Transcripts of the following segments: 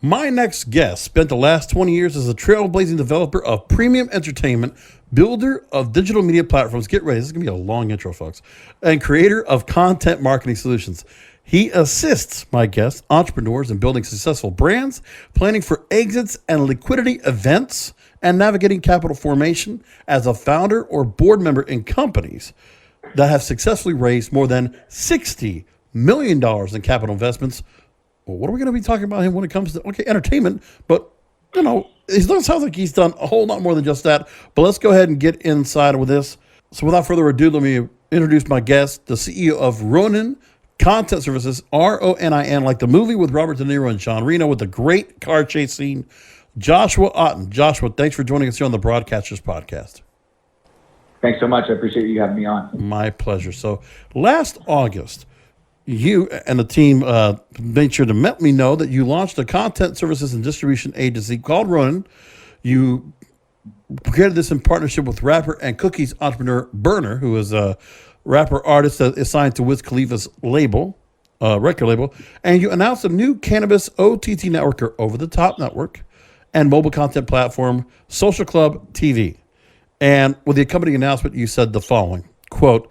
My next guest spent the last 20 years as a trailblazing developer of premium entertainment, builder of digital media platforms. Get ready, this is going to be a long intro, folks. And creator of content marketing solutions. He assists my guests, entrepreneurs, in building successful brands, planning for exits and liquidity events, and navigating capital formation as a founder or board member in companies that have successfully raised more than $60 million in capital investments. Well, what are we going to be talking about him when it comes to, entertainment? But, it doesn't sound like he's done a whole lot more than just that. But let's go ahead and get inside with this. So without further ado, let me introduce my guest, the CEO of Ronin Content Services, Ronin, like the movie with Robert De Niro and Sean Reno with the great car chase scene, Joshua Otten. Joshua, thanks for joining us here on the Broadcasters Podcast. Thanks so much. I appreciate you having me on. My pleasure. So last August, you and the team made sure to let me know that you launched a content services and distribution agency called Ronin. You created this in partnership with rapper and cookies entrepreneur Burner, who is a rapper artist that is signed to Wiz Khalifa's label, record label. And you announced a new cannabis OTT network, or over-the-top network, and mobile content platform, Social Club TV. And with the accompanying announcement, you said the following, quote,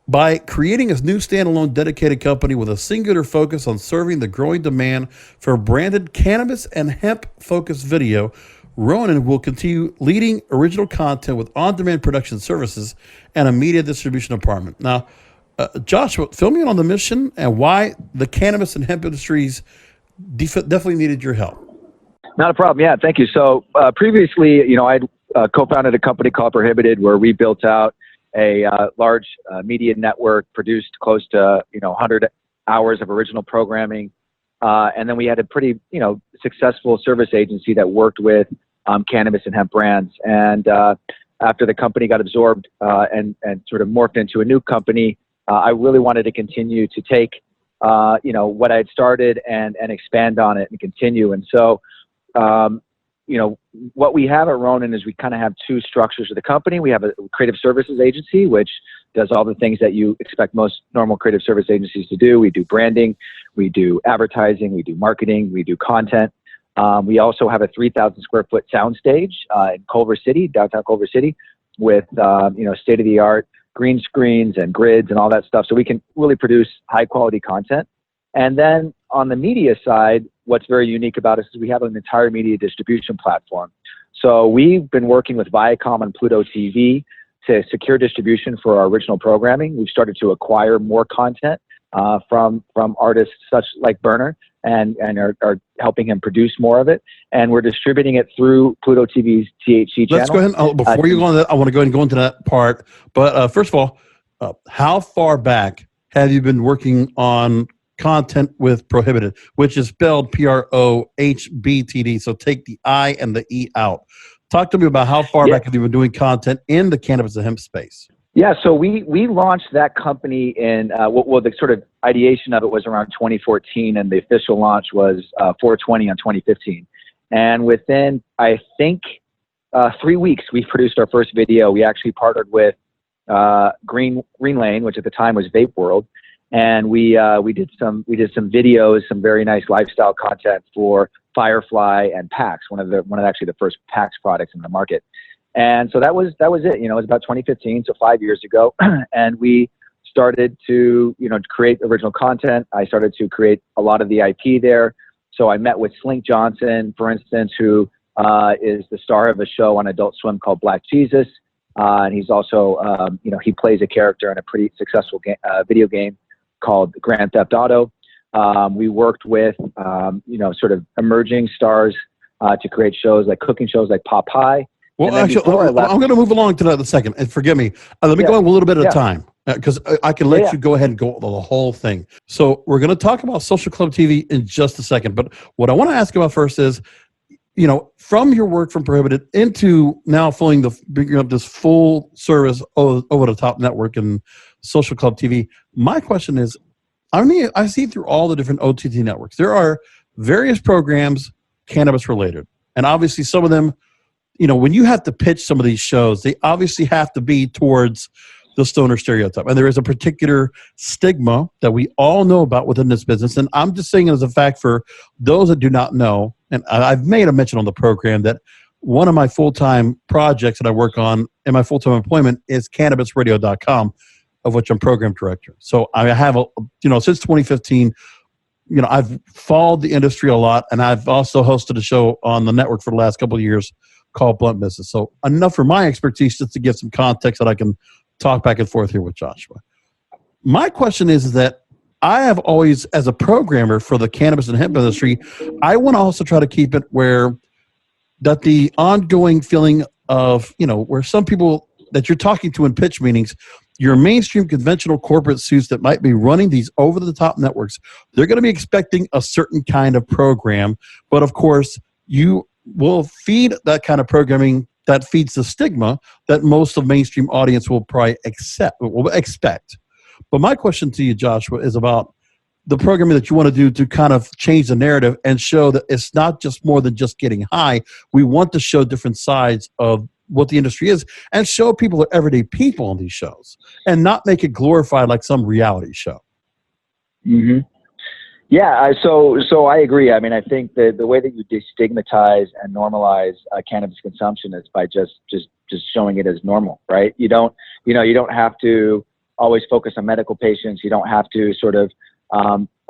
"By creating a new standalone dedicated company with a singular focus on serving the growing demand for branded cannabis and hemp-focused video, Ronin will continue leading original content with on-demand production services and a media distribution department." Now, Joshua, fill me in on the mission and why the cannabis and hemp industries definitely needed your help. Not a problem. Yeah, thank you. So previously, I co-founded a company called PRØHBTD where we built out a large media network, produced close to 100 hours of original programming, and then we had a pretty successful service agency that worked with cannabis and hemp brands. And after the company got absorbed and sort of morphed into a new company, I really wanted to continue to take what I had started and expand on it and continue. And so what we have at Ronin is we kind of have two structures of the company. We have a creative services agency, which does all the things that you expect most normal creative service agencies to do. We do branding, we do advertising, we do marketing, we do content. We also have a 3,000 square foot soundstage in Culver City, downtown Culver City, with state-of-the-art green screens and grids and all that stuff. So we can really produce high quality content. And then on the media side, what's very unique about us is we have an entire media distribution platform. So we've been working with Viacom and Pluto TV to secure distribution for our original programming. We've started to acquire more content from artists such like Burner and are helping him produce more of it. And we're distributing it through Pluto TV's THC channel. Let's go ahead. Before you go on that, I want to go ahead and go into that part. But first of all, how far back have you been working on content with PRØHBTD, which is spelled PROHBTD? So take the I and the E out. Talk to me about how far back have you been doing content in the cannabis and hemp space? Yeah, so we launched that company in, the sort of ideation of it was around 2014, and the official launch was 4/20 on 2015. And within, I think, 3 weeks, we produced our first video. We actually partnered with Green Lane, which at the time was Vape World, and we did some videos, some very nice lifestyle content for Firefly and PAX, one of actually the first PAX products in the market. And so that was it. It was about 2015, so 5 years ago, and we started to create original content. I started to create a lot of the IP there. So I met with Slink Johnson, for instance, who is the star of a show on Adult Swim called Black Jesus, and he's also he plays a character in a pretty successful video game called Grand Theft Auto. We worked with sort of emerging stars to create shows like cooking shows like Popeye. Well, actually, I'm going to move along to that in a second. And forgive me. Let me go a little bit at a time, because I can let you go ahead and go the whole thing. So we're going to talk about Social Club TV in just a second. But what I want to ask about first is, from your work from PRØHBTD into now bringing up this full service over the top network and Social Club TV, my question is, I see through all the different OTT networks, there are various programs cannabis related. And obviously some of them, when you have to pitch some of these shows, they obviously have to be towards the stoner stereotype. And there is a particular stigma that we all know about within this business. And I'm just saying it as a fact for those that do not know, and I've made a mention on the program that one of my full-time projects that I work on in my full-time employment is cannabisradio.com, of which I'm program director. So I have, since 2015, I've followed the industry a lot, and I've also hosted a show on the network for the last couple of years called Blunt Business. So enough for my expertise just to give some context that I can talk back and forth here with Joshua. My question is that I have always, as a programmer for the cannabis and hemp industry, I want to also try to keep it where that the ongoing feeling of, where some people that you're talking to in pitch meetings, your mainstream conventional corporate suits that might be running these over-the-top networks, they're going to be expecting a certain kind of program. But of course, you will feed that kind of programming that feeds the stigma that most of mainstream audience will probably expect. But my question to you, Joshua, is about the programming that you want to do to kind of change the narrative and show that it's not just more than just getting high. We want to show different sides of what the industry is and show people are everyday people on these shows and not make it glorified like some reality show. Mm-hmm. Yeah, so I agree. I mean, I think the way that you destigmatize and normalize cannabis consumption is by just showing it as normal, right? You don't have to always focus on medical patients. You don't have to sort of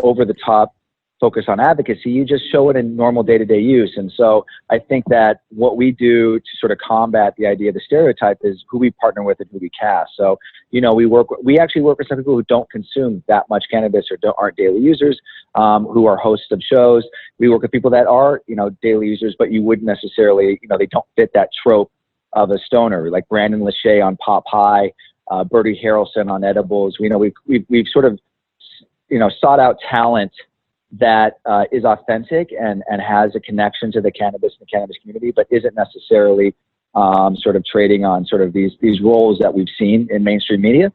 over the top focus on advocacy. You just show it in normal day-to-day use. And so I think that what we do to sort of combat the idea of the stereotype is who we partner with and who we cast. So, we actually work with some people who don't consume that much cannabis or aren't daily users, who are hosts of shows. We work with people that are, daily users, but you wouldn't necessarily, they don't fit that trope of a stoner, like Brandon Lachey on Pop High, Bertie Harrelson on edibles. We've sort of, sought out talent that is authentic and has a connection to the cannabis and the cannabis community, but isn't necessarily sort of trading on sort of these roles that we've seen in mainstream media.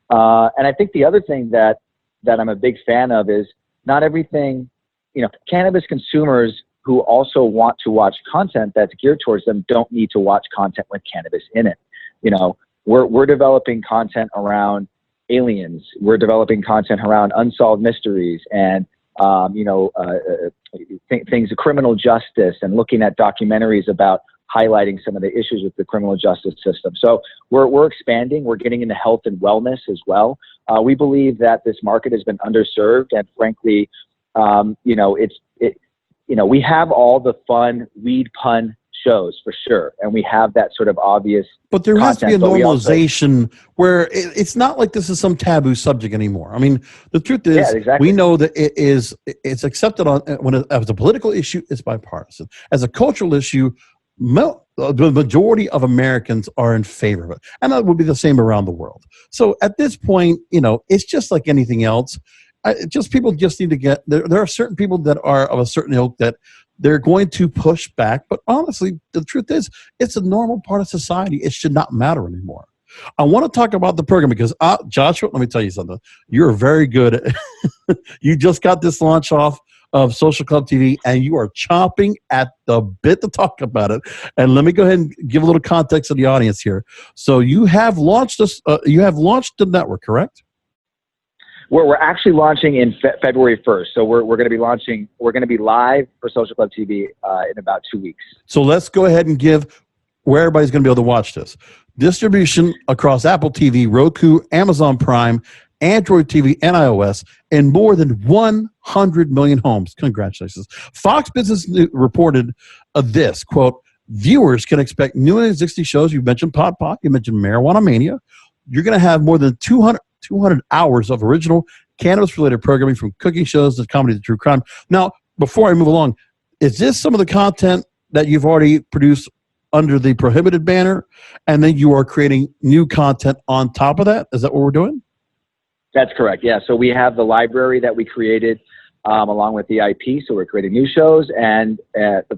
And I think the other thing that I'm a big fan of is not everything, cannabis consumers who also want to watch content that's geared towards them don't need to watch content with cannabis in it. We're developing content around aliens. We're developing content around unsolved mysteries and things of criminal justice and looking at documentaries about highlighting some of the issues with the criminal justice system. So we're expanding. We're getting into health and wellness as well. We believe that this market has been underserved, and frankly, we have all the fun weed pun shows for sure, and we have that sort of obvious. But there has to be a normalization where it's not like this is some taboo subject anymore. I mean, the truth is, exactly. We know that it's accepted as a political issue, it's bipartisan. As a cultural issue, the majority of Americans are in favor of it, and that would be the same around the world. So at this point, it's just like anything else. People just need to get there. There are certain people that are of a certain ilk that they're going to push back. But honestly, the truth is, it's a normal part of society. It should not matter anymore. I want to talk about the program because, Joshua, let me tell you something. You're very good. You just got this launch off of Social Club TV, and you are chomping at the bit to talk about it. And let me go ahead and give a little context to the audience here. So you have launched this. You have launched the network, correct? We're actually launching in February 1st. So we're going to be launching. We're going to be live for Social Club TV in about 2 weeks. So let's go ahead and give where everybody's going to be able to watch this. Distribution across Apple TV, Roku, Amazon Prime, Android TV, and iOS in more than 100 million homes. Congratulations. Fox Business reported this, quote, viewers can expect new and existing shows. You mentioned Pod Pop. You mentioned Marijuana Mania. You're going to have more than 200 hours of original cannabis-related programming, from cooking shows to comedy to true crime. Now, before I move along, is this some of the content that you've already produced under the Prohibited banner, and then you are creating new content on top of that? Is that what we're doing? That's correct, yeah. So we have the library that we created along with the IP, so we're creating new shows and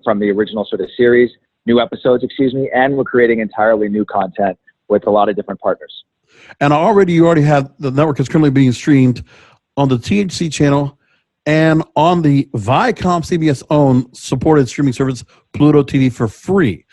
from the original sort of series, new episodes, and we're creating entirely new content with a lot of different partners. And you already have the network is currently being streamed on the THC channel and on the Viacom CBS owned supported streaming service Pluto TV for free.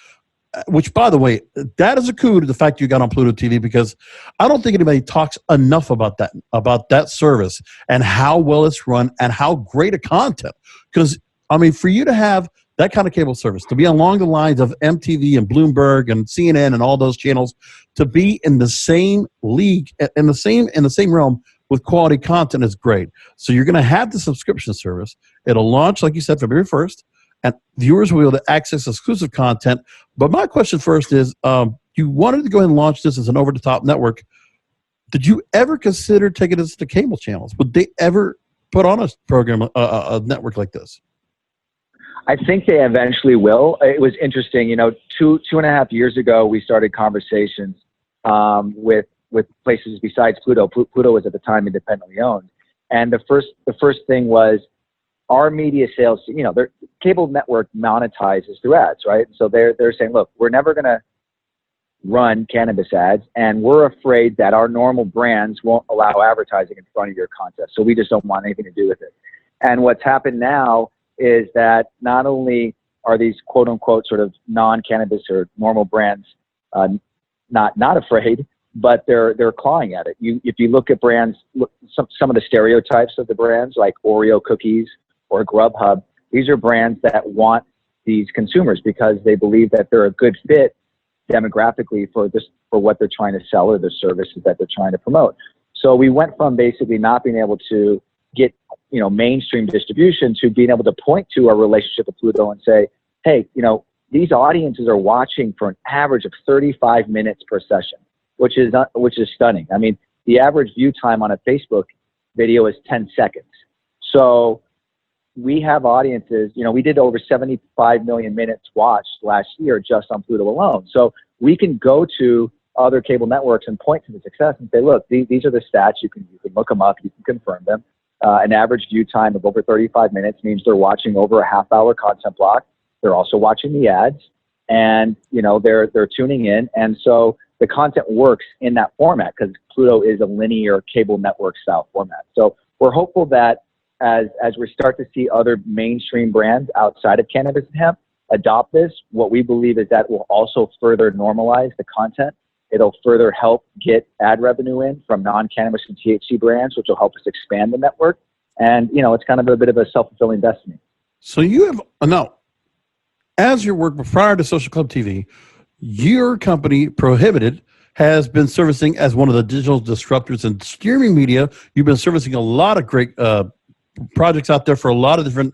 which, by the way, that is a coup to the fact you got on Pluto TV, because I don't think anybody talks enough about that service and how well it's run and how great a content. Because, I mean, for you to have that kind of cable service, to be along the lines of MTV and Bloomberg and CNN and all those channels, to be in the same league, in the same realm with quality content is great. So you're going to have the subscription service. It'll launch, like you said, February 1st. And viewers will be able to access exclusive content. But my question first is, you wanted to go ahead and launch this as an over-the-top network. Did you ever consider taking this to cable channels? Would they ever put on a program, a network like this? I think they eventually will. It was interesting, you know, two and a half years ago, we started conversations with places besides Pluto. Pluto was at the time independently owned. And the first thing was, our media sales, you know, their cable network monetizes through ads, right? So they're saying, look, we're never going to run cannabis ads, and we're afraid that our normal brands won't allow advertising in front of your content. So we just don't want anything to do with it. And what's happened now is that not only are these quote unquote sort of non-cannabis or normal brands not afraid, but they're clawing at it. If you look at brands, some of the stereotypes of the brands, like Oreo cookies or Grubhub, these are brands that want these consumers because they believe that they're a good fit demographically for what they're trying to sell or the services that they're trying to promote. So we went from basically not being able to get, you know, mainstream distribution to being able to point to our relationship with Pluto and say, hey, you know, these audiences are watching for an average of 35 minutes per session, which is stunning. I mean, the average view time on a Facebook video is 10 seconds. So we have audiences, you know, we did over 75 million minutes watched last year just on Pluto alone. So we can go to other cable networks and point to the success and say, look, these are the stats. You can look them up. You can confirm them. An average view time of over 35 minutes means they're watching over a half-hour content block. They're also watching the ads, and, you know, they're tuning in. And so the content works in that format because Pluto is a linear cable network style format. So we're hopeful that as we start to see other mainstream brands outside of cannabis and hemp adopt this, what we believe is that will also further normalize the content. It'll further help get ad revenue in from non-cannabis and THC brands, which will help us expand the network. And, you know, it's kind of a bit of a self-fulfilling destiny. So you have, now, as your work prior to Social Club TV, your company, PRØHBTD, has been servicing as one of the digital disruptors in streaming media. You've been servicing a lot of great projects out there for a lot of different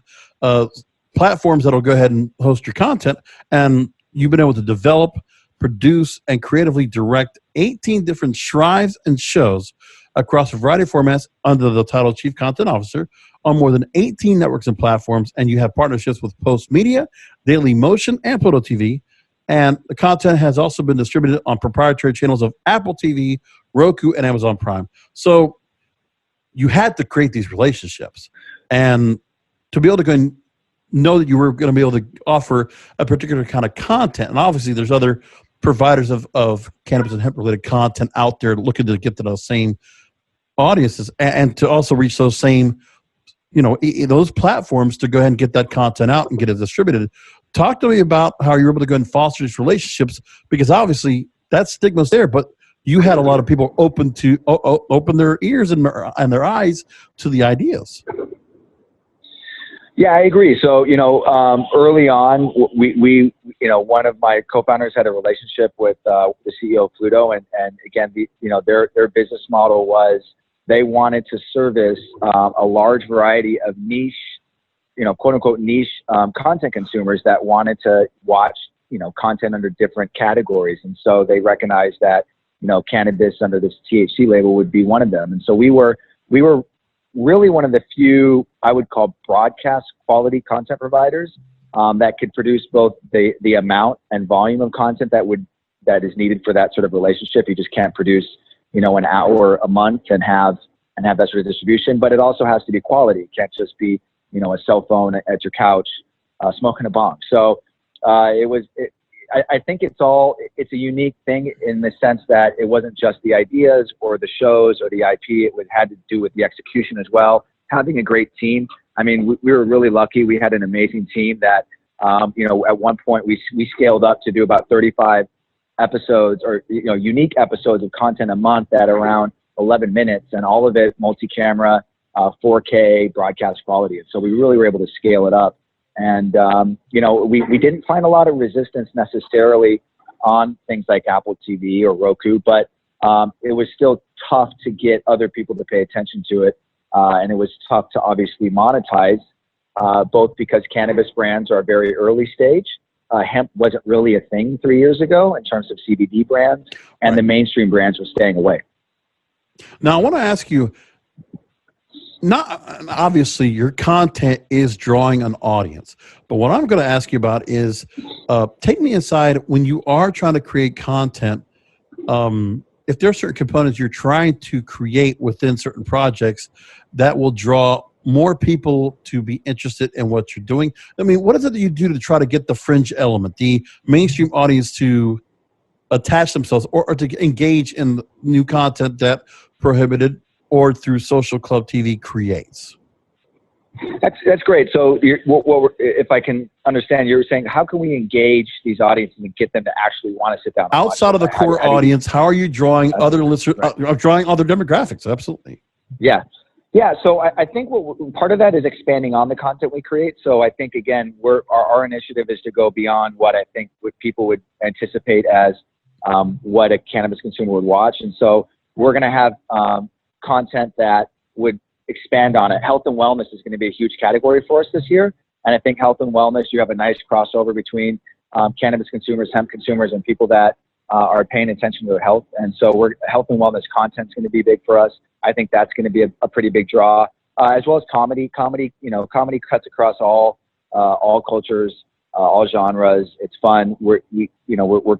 platforms that'll go ahead and host your content. And you've been able to develop, produce, and creatively direct 18 different strives and shows across a variety of formats under the title Chief Content Officer on more than 18 networks and platforms. And you have partnerships with Post Media, Daily Motion, and Pluto TV. And the content has also been distributed on proprietary channels of Apple TV, Roku, and Amazon Prime. So you had to create these relationships, and to be able to go and know that you were going to be able to offer a particular kind of content. And obviously there's other providers of cannabis and hemp related content out there looking to get to those same audiences and to also reach those same, you know, those platforms to go ahead and get that content out and get it distributed. Talk to me about how you're able to go and foster these relationships, because obviously that stigma's there, but you had a lot of people open their ears and their eyes to the ideas. Yeah, I agree. So, you know, early on, we you know, one of my co-founders had a relationship with the CEO of Pluto, and again, you know, their business model was they wanted to service a large variety of niche, you know, quote unquote niche content consumers that wanted to watch, you know, content under different categories, and so they recognized that, you know, cannabis under this THC label would be one of them. And so we were really one of the few, I would call, broadcast quality content providers that could produce both the amount and volume of content that is needed for that sort of relationship. You just can't produce, you know, an hour a month and have that sort of distribution, but it also has to be quality. It can't just be, you know, a cell phone at your couch smoking a bong. So I think it's a unique thing in the sense that it wasn't just the ideas or the shows or the IP. It had to do with the execution as well. Having a great team. I mean, we were really lucky. We had an amazing team that At one point we scaled up to do about 35 episodes or, unique episodes of content a month at around 11 minutes, and all of it multi-camera, 4K broadcast quality. And so we really were able to scale it up. And, we didn't find a lot of resistance necessarily on things like Apple TV or Roku, but it was still tough to get other people to pay attention to it. And it was tough to obviously monetize, both because cannabis brands are very early stage. Hemp wasn't really a thing 3 years ago in terms of CBD brands, and the mainstream brands were staying away. Now, I want to ask you, obviously your content is drawing an audience, but what I'm going to ask you about is, take me inside when you are trying to create content. If there are certain components you're trying to create within certain projects that will draw more people to be interested in what you're doing. I mean, what is it that you do to try to get the fringe element, the mainstream audience to attach themselves or to engage in new content that Prohibited or through Social Club TV creates? That's great. So if I can understand, you're saying, how can we engage these audiences and get them to actually want to sit down? Outside of the core audience, how are you drawing other listeners, drawing other demographics? Absolutely. Yeah. Yeah. So I think part of that is expanding on the content we create. So I think, again, our initiative is to go beyond what I think people would anticipate as what a cannabis consumer would watch. And so we're going to have content that would expand on it. Health and wellness is going to be a huge category for us this year. And I think health and wellness, you have a nice crossover between cannabis consumers, hemp consumers, and people that are paying attention to their health. And so health and wellness content is going to be big for us. I think that's going to be a pretty big draw, as well as comedy. Comedy cuts across all cultures, all genres. It's fun. We're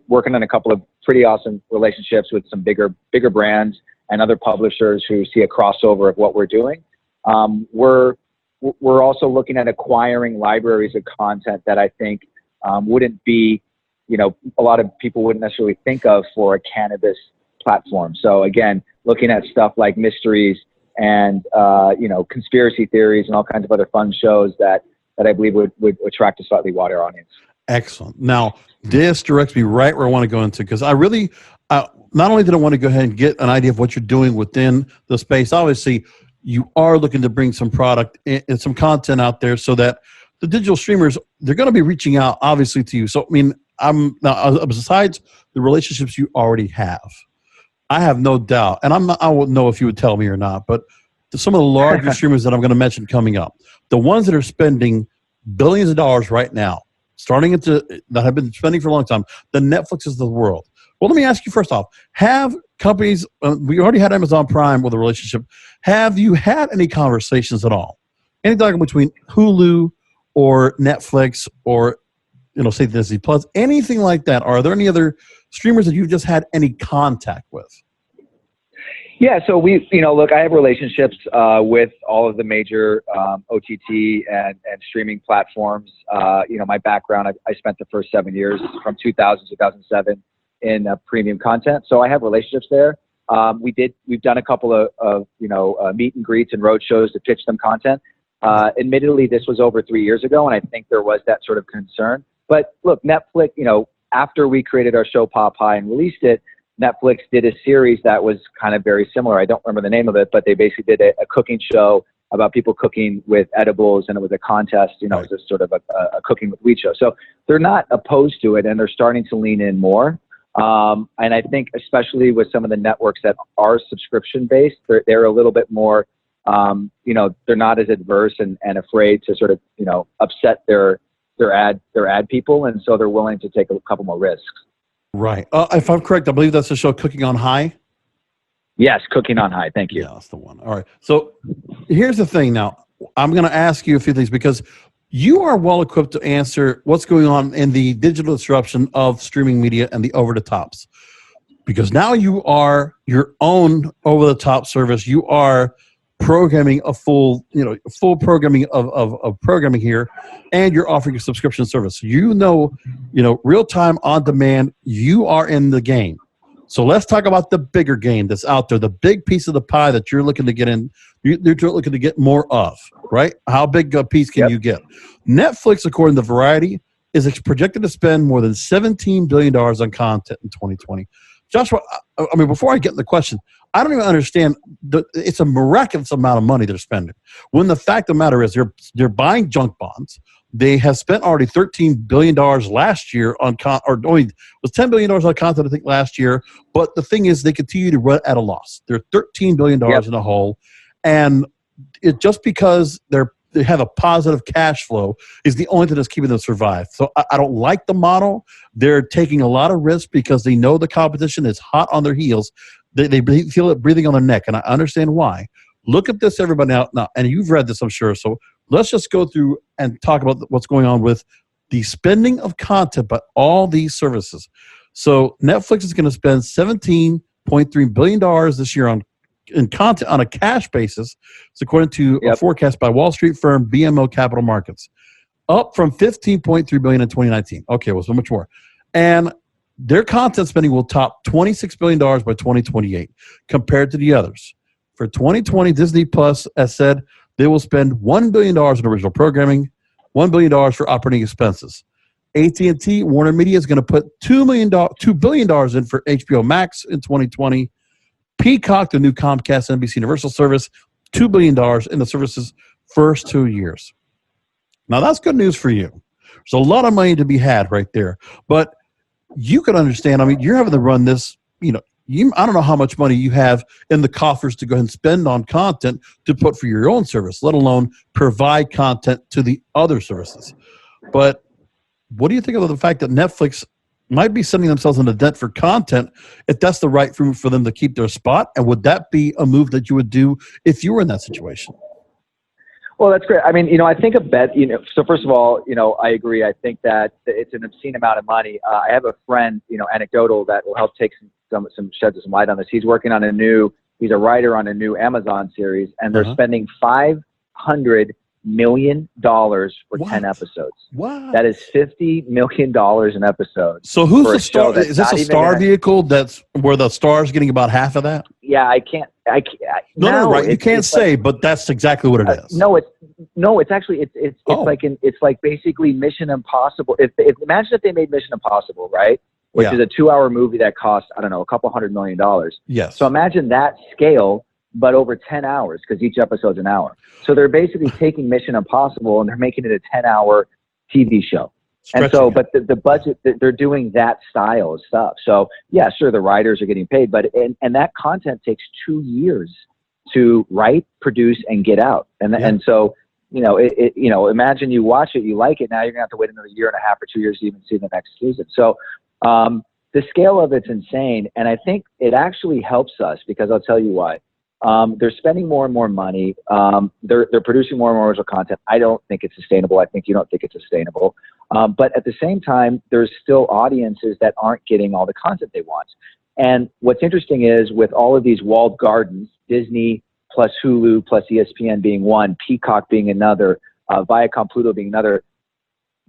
working on a couple of pretty awesome relationships with some bigger brands and other publishers who see a crossover of what we're doing. We're also looking at acquiring libraries of content that I think wouldn't be, a lot of people wouldn't necessarily think of for a cannabis platform. So again, looking at stuff like mysteries and conspiracy theories and all kinds of other fun shows that I believe would attract a slightly wider audience. Excellent. Now, this directs me right where I want to go into, because I really, not only did I want to go ahead and get an idea of what you're doing within the space, obviously you are looking to bring some product and some content out there so that the digital streamers, they're going to be reaching out obviously to you. So, I mean, besides the relationships you already have, I have no doubt, and I wouldn't know if you would tell me or not, but some of the larger streamers that I'm going to mention coming up, the ones that are spending billions of dollars right now, that have been spending for a long time, the Netflixes of the world. Well, let me ask you first off, have companies, we already had Amazon Prime with a relationship, have you had any conversations at all? Any dialogue between Hulu or Netflix or, say Disney Plus, anything like that? Are there any other streamers that you've just had any contact with? Yeah, so look, I have relationships with all of the major OTT and streaming platforms. My background, I spent the first 7 years from 2000 to 2007 in premium content. So I have relationships there. We've done a couple of meet and greets and road shows to pitch them content. Admittedly, this was over 3 years ago, and I think there was that sort of concern. But look, Netflix, after we created our show Pop High and released it, Netflix did a series that was kind of very similar. I don't remember the name of it, but they basically did a cooking show about people cooking with edibles, and it was a contest. It was a sort of a cooking with weed show. So they're not opposed to it, and they're starting to lean in more. And I think especially with some of the networks that are subscription-based, they're a little bit more, they're not as adverse and afraid to sort of, upset their ad people, and so they're willing to take a couple more risks. Right. If I'm correct, I believe that's the show Cooking on High. Yes, Cooking on High. Thank you. Yeah, that's the one. All right. So here's the thing now. I'm going to ask you a few things because you are well equipped to answer what's going on in the digital disruption of streaming media and the over-the-tops. Because now you are your own over-the-top service. You are programming a full programming of programming here, and you're offering a subscription service. Real time on demand. You are in the game. So let's talk about the bigger game that's out there, the big piece of the pie that you're looking to get in. You're looking to get more of, right? How big a piece can you get? Netflix, according to Variety, is projected to spend more than $17 billion on content in 2020. Joshua, I mean, before I get in the question, I don't even understand. It's a miraculous amount of money they're spending. When the fact of the matter is they're buying junk bonds. They have spent already $13 billion last year on it was $10 billion on content, I think, last year. But the thing is, they continue to run at a loss. They're $13 billion in the hole. And just because they have a positive cash flow is the only thing that's keeping them survive. So I don't like the model. They're taking a lot of risk because they know the competition is hot on their heels. They feel it breathing on their neck, and I understand why. Look at this, everybody now, and you've read this, I'm sure. So let's just go through and talk about what's going on with the spending of content by all these services. So Netflix is going to spend $17.3 billion this year in content on a cash basis. It's according to a forecast by Wall Street firm BMO Capital Markets, up from $15.3 billion in 2019. Okay, well, so much more. And their content spending will top $26 billion by 2028 compared to the others. For 2020, Disney Plus has said they will spend $1 billion in original programming, $1 billion for operating expenses. AT&T, Warner Media, is going to put $2 billion in for HBO Max in 2020. Peacock, the new Comcast NBC Universal service, $2 billion in the service's first 2 years. Now, that's good news for you. There's a lot of money to be had right there. But you can understand, I mean, you're having to run this, I don't know how much money you have in the coffers to go ahead and spend on content to put for your own service, let alone provide content to the other services. But what do you think of the fact that Netflix might be sending themselves into debt for content if that's the right route for them to keep their spot? And would that be a move that you would do if you were in that situation? Well, that's great. I mean, I think so first of all, I agree. I think that it's an obscene amount of money. I have a friend, anecdotal, that will help take shed some light on this. He's working on he's a writer on a new Amazon series, and they're spending $500 million for 10 episodes. Wow. That is $50 million an episode. So who's the star? Is this a star vehicle that's where the star's getting about half of that? Yeah, I can't. No, right. You can't say, but that's exactly what it is. It's actually it's like basically Mission Impossible. Imagine if they made Mission Impossible, right? Which is a 2-hour movie that costs, I don't know, a couple $100 million. Yes. So imagine that scale, but over 10 hours, because each episode's an hour. So they're basically taking Mission Impossible and they're making it a 10-hour TV show. And so, but the budget, they're doing that style of stuff. So yeah, sure, the writers are getting paid, but and that content takes 2 years to write, produce, and get out. And so, imagine you watch it, you like it, now you're gonna have to wait another 1.5 years or 2 years to even see the next season. So the scale of it's insane, and I think it actually helps us because I'll tell you why. They're spending more and more money. They're producing more and more original content. I don't think it's sustainable. I think you don't think it's sustainable. But at the same time, there's still audiences that aren't getting all the content they want. And what's interesting is with all of these walled gardens, Disney plus Hulu plus ESPN being one, Peacock being another, Viacom Pluto being another,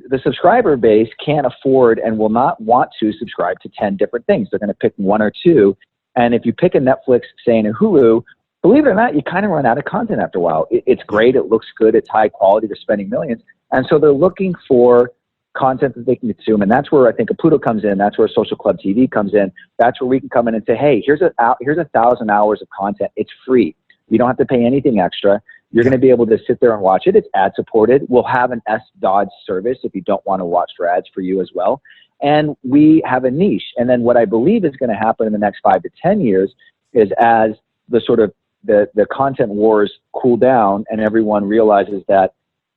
the subscriber base can't afford and will not want to subscribe to 10 different things. They're going to pick 1 or 2. And if you pick a Netflix, say, and a Hulu, believe it or not, you kind of run out of content after a while. It's great. It looks good. It's high quality. They're spending millions. And so they're looking for content that they can consume. And that's where I think a Pluto comes in. That's where Social Club TV comes in. That's where we can come in and say, hey, here's 1,000 hours of content. It's free. You don't have to pay anything extra. You're going to be able to sit there and watch it. It's ad supported. We'll have an SDOD service if you don't want to watch for ads for you as well. And we have a niche. And then what I believe is going to happen in the next 5 to 10 years is as the sort of the content wars cool down and everyone realizes that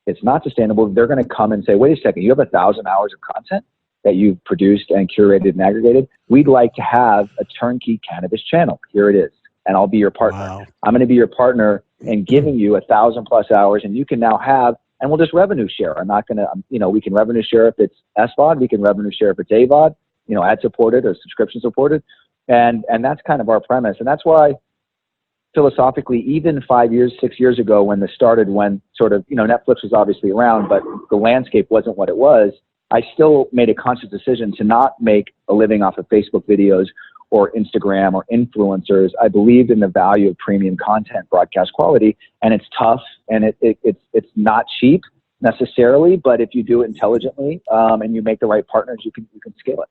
it's not sustainable, they're going to come and say, wait a second, you have 1,000 hours of content that you've produced and curated and aggregated. We'd like to have a turnkey cannabis channel. Here it is. And I'll be your partner. Wow. I'm going to be your partner in giving you 1,000+ hours, and you can now have, and we'll just revenue share. I'm not going to, we can revenue share if it's SVOD, we can revenue share if it's AVOD, ad supported or subscription supported. And that's kind of our premise. And that's why philosophically, even 5 years, 6 years ago when this started, when sort of, Netflix was obviously around, but the landscape wasn't what it was, I still made a conscious decision to not make a living off of Facebook videos or Instagram or influencers. I believed in the value of premium content, broadcast quality, and it's tough and it's not cheap, necessarily, but if you do it intelligently and you make the right partners, you can scale it.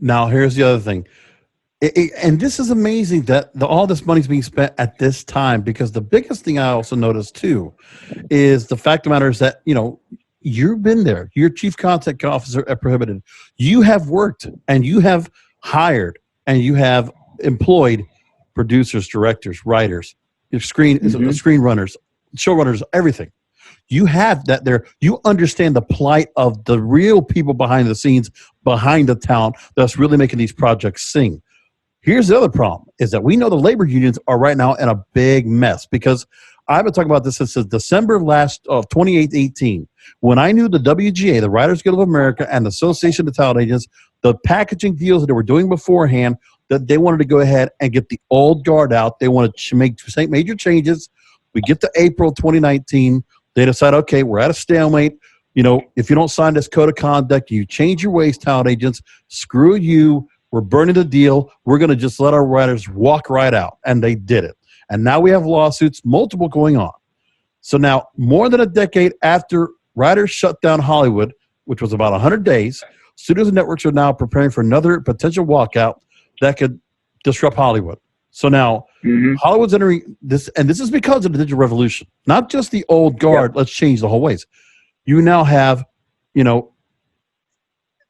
Now, here's the other thing. And this is amazing that all this money is being spent at this time, because the biggest thing I also noticed too is the fact of the matter is that, you've been there. You're chief content officer at PRØHBTD. You have worked and you have hired and you have employed producers, directors, writers, screenrunners, showrunners, everything. You have that there. You understand the plight of the real people behind the scenes, behind the talent that's really making these projects sing. Here's the other problem, is that we know the labor unions are right now in a big mess, because I've been talking about this since December of 2018, when I knew the WGA, the Writers Guild of America, and the Association of Talent Agents, the packaging deals that they were doing beforehand, that they wanted to go ahead and get the old guard out. They wanted to make major changes. We get to April 2019. They decide, okay, we're at a stalemate. If you don't sign this code of conduct, you change your ways, talent agents, screw you. We're burning the deal. We're going to just let our writers walk right out. And they did it. And now we have lawsuits, multiple going on. So now, more than a decade after writers shut down Hollywood, which was about 100 days, studios and networks are now preparing for another potential walkout that could disrupt Hollywood. So now, Hollywood's entering this, and this is because of the digital revolution. Not just the old guard, let's change the whole ways. You now have, and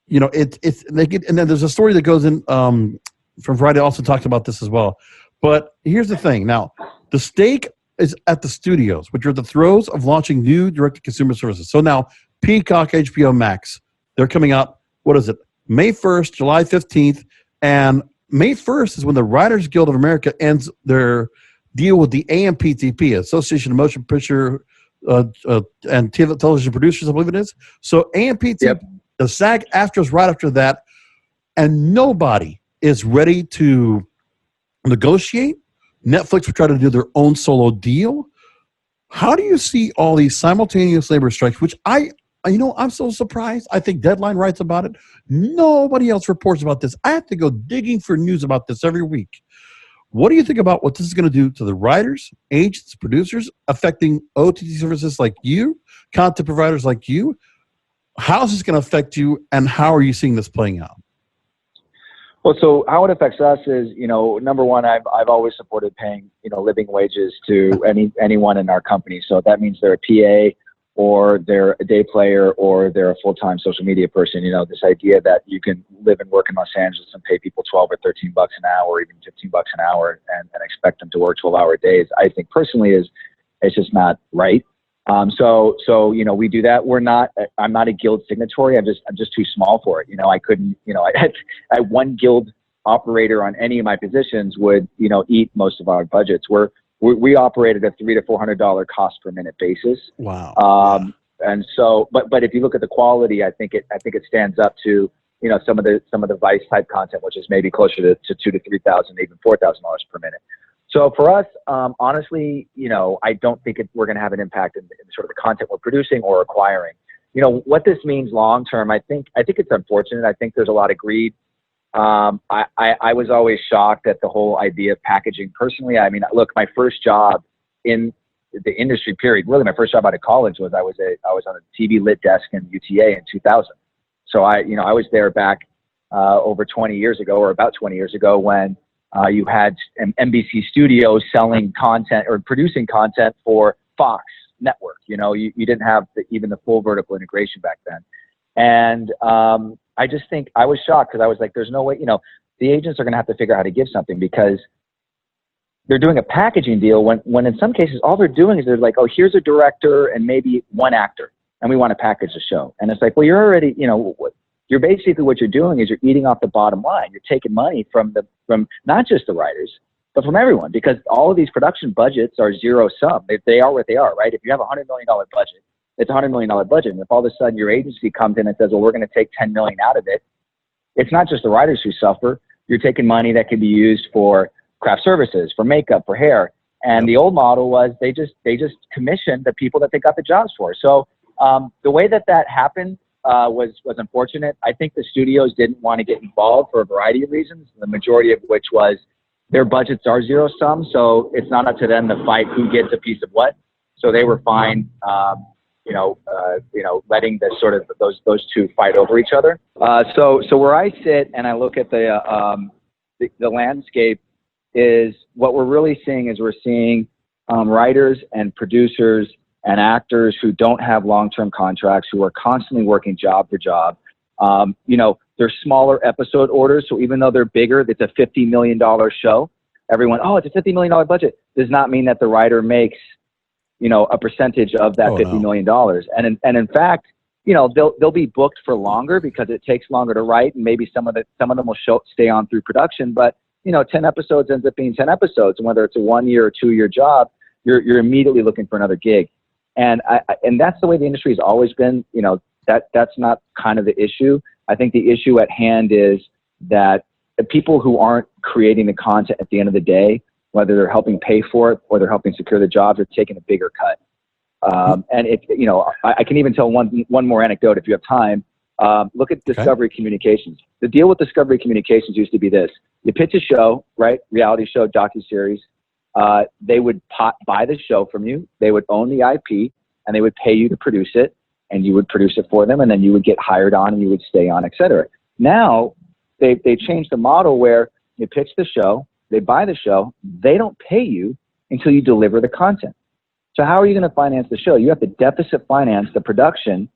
then there's a story that goes in from Variety also talked about this as well. But here's the thing. Now, the stake is at the studios, which are the throes of launching new direct-to-consumer services. So now, Peacock, HBO Max, they're coming out, what is it, May 1st, July 15th, and May 1st is when the Writers Guild of America ends their deal with the AMPTP, Association of Motion Picture and Television Producers, I believe it is. So AMPTP, the SAG-AFTRA is right after that, and nobody is ready to negotiate. Netflix will try to do their own solo deal. How do you see all these simultaneous labor strikes, which I'm so surprised. I think Deadline writes about it. Nobody else reports about this. I have to go digging for news about this every week. What do you think about what this is going to do to the writers, agents, producers, affecting OTT services like you, content providers like you? How is this going to affect you, and how are you seeing this playing out? Well, so how it affects us is, number one, I've always supported paying, living wages to anyone in our company. So that means they're a PA, or they're a day player, or they're a full-time social media person. This idea that you can live and work in Los Angeles and pay people 12 or 13 bucks an hour, or even 15 bucks an hour, and expect them to work 12-hour days, I think personally it's just not right. So we do that. I'm not a guild signatory. I'm just too small for it. I couldn't, I one guild operator on any of my positions would, eat most of our budgets. We operate at a $300 to $400 cost per minute basis. Wow. And so, but if you look at the quality, I think it stands up to, some of the Vice type content, which is maybe closer to $2,000 to $3,000, even $4,000 per minute. So for us, honestly, I don't think we're going to have an impact in sort of the content we're producing or acquiring. What this means long term, I think it's unfortunate. I think there's a lot of greed. I was always shocked at the whole idea of packaging. Personally, I mean, look, my first job in the industry, period, really my first job out of college was I was on a TV lit desk in UTA in 2000. So I was there back over 20 years ago, or about 20 years ago, when you had an NBC studio selling content or producing content for Fox Network. You didn't have even the full vertical integration back then. And I just think I was shocked, because I was like, there's no way, the agents are going to have to figure out how to give something, because they're doing a packaging deal when in some cases, all they're doing is they're like, oh, here's a director and maybe one actor, and we want to package the show. And it's like, well, you're already, you're basically, what you're doing is you're eating off the bottom line. You're taking money from not just the writers, but from everyone, because all of these production budgets are zero sum. They are what they are, right? If you have a $100 million budget, it's a $100 million budget. And if all of a sudden your agency comes in and says, well, we're going to take 10 million out of it, it's not just the writers who suffer. You're taking money that can be used for craft services, for makeup, for hair. And the old model was they just commissioned the people that they got the jobs for. So the way that happened was unfortunate. I think the studios didn't want to get involved for a variety of reasons, the majority of which was their budgets are zero sum. So it's not up to them to fight who gets a piece of what. So they were fine, letting the sort of those two fight over each other. So where I sit and I look at the landscape is what we're really seeing is we're seeing writers and producers and actors who don't have long-term contracts, who are constantly working job for job. They're smaller episode orders, so even though they're bigger, it's a $50 million show. Everyone, oh, it's a $50 million budget. Does not mean that the writer makes, a percentage of that $50 million. And in fact, they'll be booked for longer because it takes longer to write, and maybe some of them will stay on through production. But 10 episodes ends up being 10 episodes, and whether it's a 1 year or 2 year job, you're immediately looking for another gig. And that's the way the industry has always been. That's not kind of the issue. I think the issue at hand is that the people who aren't creating the content at the end of the day, whether they're helping pay for it or they're helping secure the jobs, are taking a bigger cut. And I can even tell one more anecdote if you have time. Look at Discovery Communications. The deal with Discovery Communications used to be this: you pitch a show, right? Reality show, docuseries. They would buy the show from you. They would own the IP, and they would pay you to produce it, and you would produce it for them, and then you would get hired on, and you would stay on, et cetera. Now they changed the model where you pitch the show, they buy the show, they don't pay you until you deliver the content. So how are you going to finance the show? You have to deficit finance the production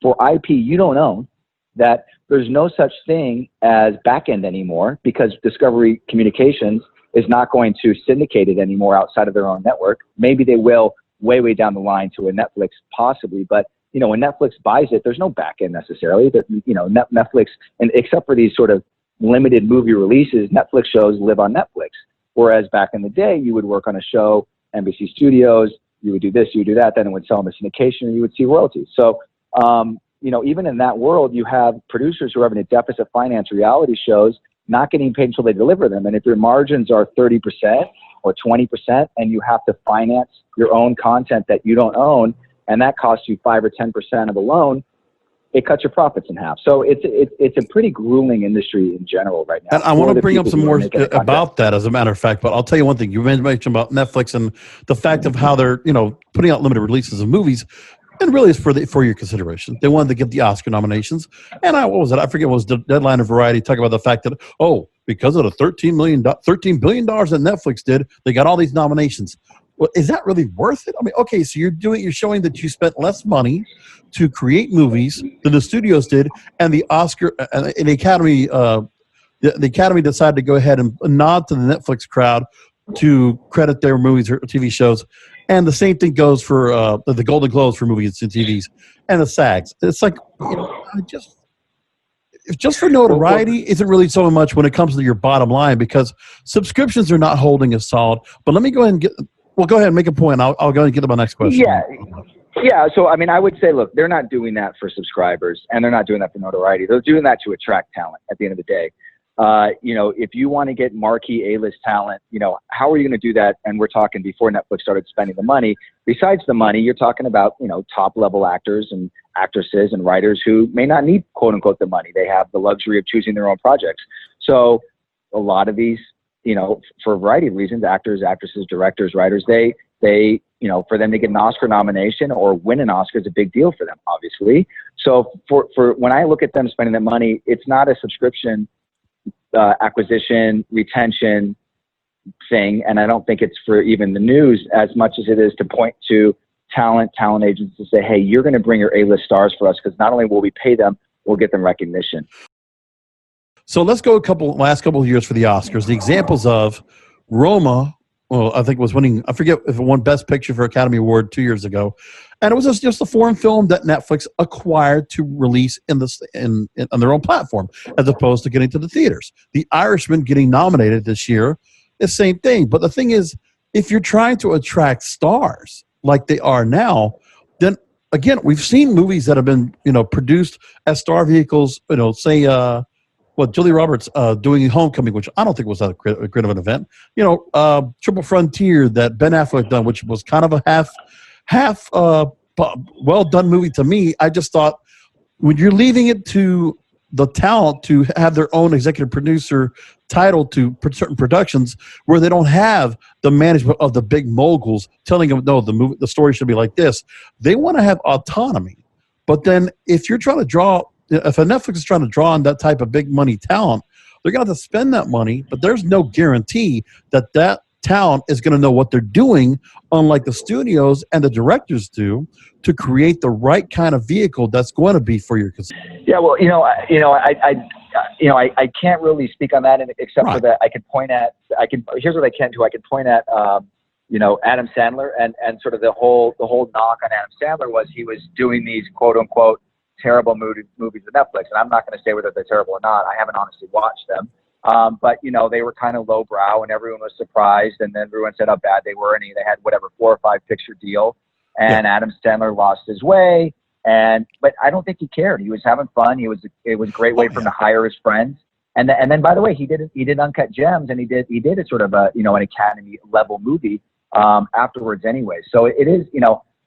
for IP you don't own. That there's no such thing as backend anymore, because Discovery Communications is not going to syndicate it anymore outside of their own network. Maybe they will way down the line to a Netflix possibly, but when Netflix buys it, there's no backend necessarily. That Netflix, and except for these sort of limited movie releases, Netflix shows live on Netflix. Whereas back in the day, you would work on a show, NBC Studios, you would do this, you would do that, then it would sell them a syndication, and you would see royalties. So, even in that world, you have producers who are having to deficit finance reality shows, not getting paid until they deliver them. And if your margins are 30% or 20%, and you have to finance your own content that you don't own, and that costs you 5 or 10% of the loan, it cuts your profits in half. So it's a pretty grueling industry in general right now. And I want to bring up some more about that, as a matter of fact. But I'll tell you one thing: you mentioned about Netflix and the fact of how they're putting out limited releases of movies, and really it's for your consideration. They wanted to get the Oscar nominations, and what was it? I forget what was the Deadline of Variety talking about the fact that because of the $13 billion that Netflix did, they got all these nominations. Well, is that really worth it? I mean, okay, so you're showing that you spent less money to create movies than the studios did, and the Oscar and the Academy, the Academy decided to go ahead and nod to the Netflix crowd to credit their movies or TV shows, and the same thing goes for the Golden Globes for movies and TVs, and the SAGs. It's like just for notoriety isn't really so much when it comes to your bottom line, because subscriptions are not holding us solid. But let me go ahead and go ahead and make a point. I'll go ahead and get to my next question. Yeah. So, I would say, look, they're not doing that for subscribers, and they're not doing that for notoriety. They're doing that to attract talent at the end of the day. If you want to get marquee A-list talent, how are you going to do that? And we're talking before Netflix started spending the money. Besides the money, you're talking about, top level actors and actresses and writers who may not need, quote unquote, the money. They have the luxury of choosing their own projects. So a lot of these, for a variety of reasons, actors, actresses, directors, writers, they, for them to get an Oscar nomination or win an Oscar is a big deal for them, obviously. So for when I look at them spending that money, it's not a subscription acquisition, retention thing. And I don't think it's for even the news as much as it is to point to talent agents to say, hey, you're going to bring your A-list stars for us, because not only will we pay them, we'll get them recognition. So let's go last couple of years for the Oscars. The examples of Roma, I think it was winning, I forget if it won Best Picture for Academy Award 2 years ago. And it was just a foreign film that Netflix acquired to release on their own platform, as opposed to getting to the theaters. The Irishman getting nominated this year is the same thing. But the thing is, if you're trying to attract stars like they are now, then again, we've seen movies that have been, produced as star vehicles, say, Julia Roberts doing Homecoming, which I don't think was that great of an event. Triple Frontier that Ben Affleck done, which was kind of a half well done movie to me. I just thought when you're leaving it to the talent to have their own executive producer title to certain productions where they don't have the management of the big moguls telling them, no, the story should be like this. They want to have autonomy. But then if a Netflix is trying to draw on that type of big money talent, they're going to have to spend that money, but there's no guarantee that talent is going to know what they're doing, unlike the studios and the directors do, to create the right kind of vehicle that's going to be for your consumer. Yeah, well, I can't really speak on that, except for that I can point at. Here's what I can do. I can point at, Adam Sandler, and sort of the whole knock on Adam Sandler was he was doing these quote unquote terrible movies with Netflix, and I'm not going to say whether they're terrible or not. I haven't honestly watched them. But they were kind of lowbrow, and everyone was surprised, and then everyone said how bad they were, and they had whatever 4 or 5 picture deal, and Adam Sandler lost his way, but I don't think he cared. He was having fun. It was a great way for him to hire his friends, and then by the way, he did Uncut Gems, and he did a sort of an Academy level movie afterwards anyway. So it is,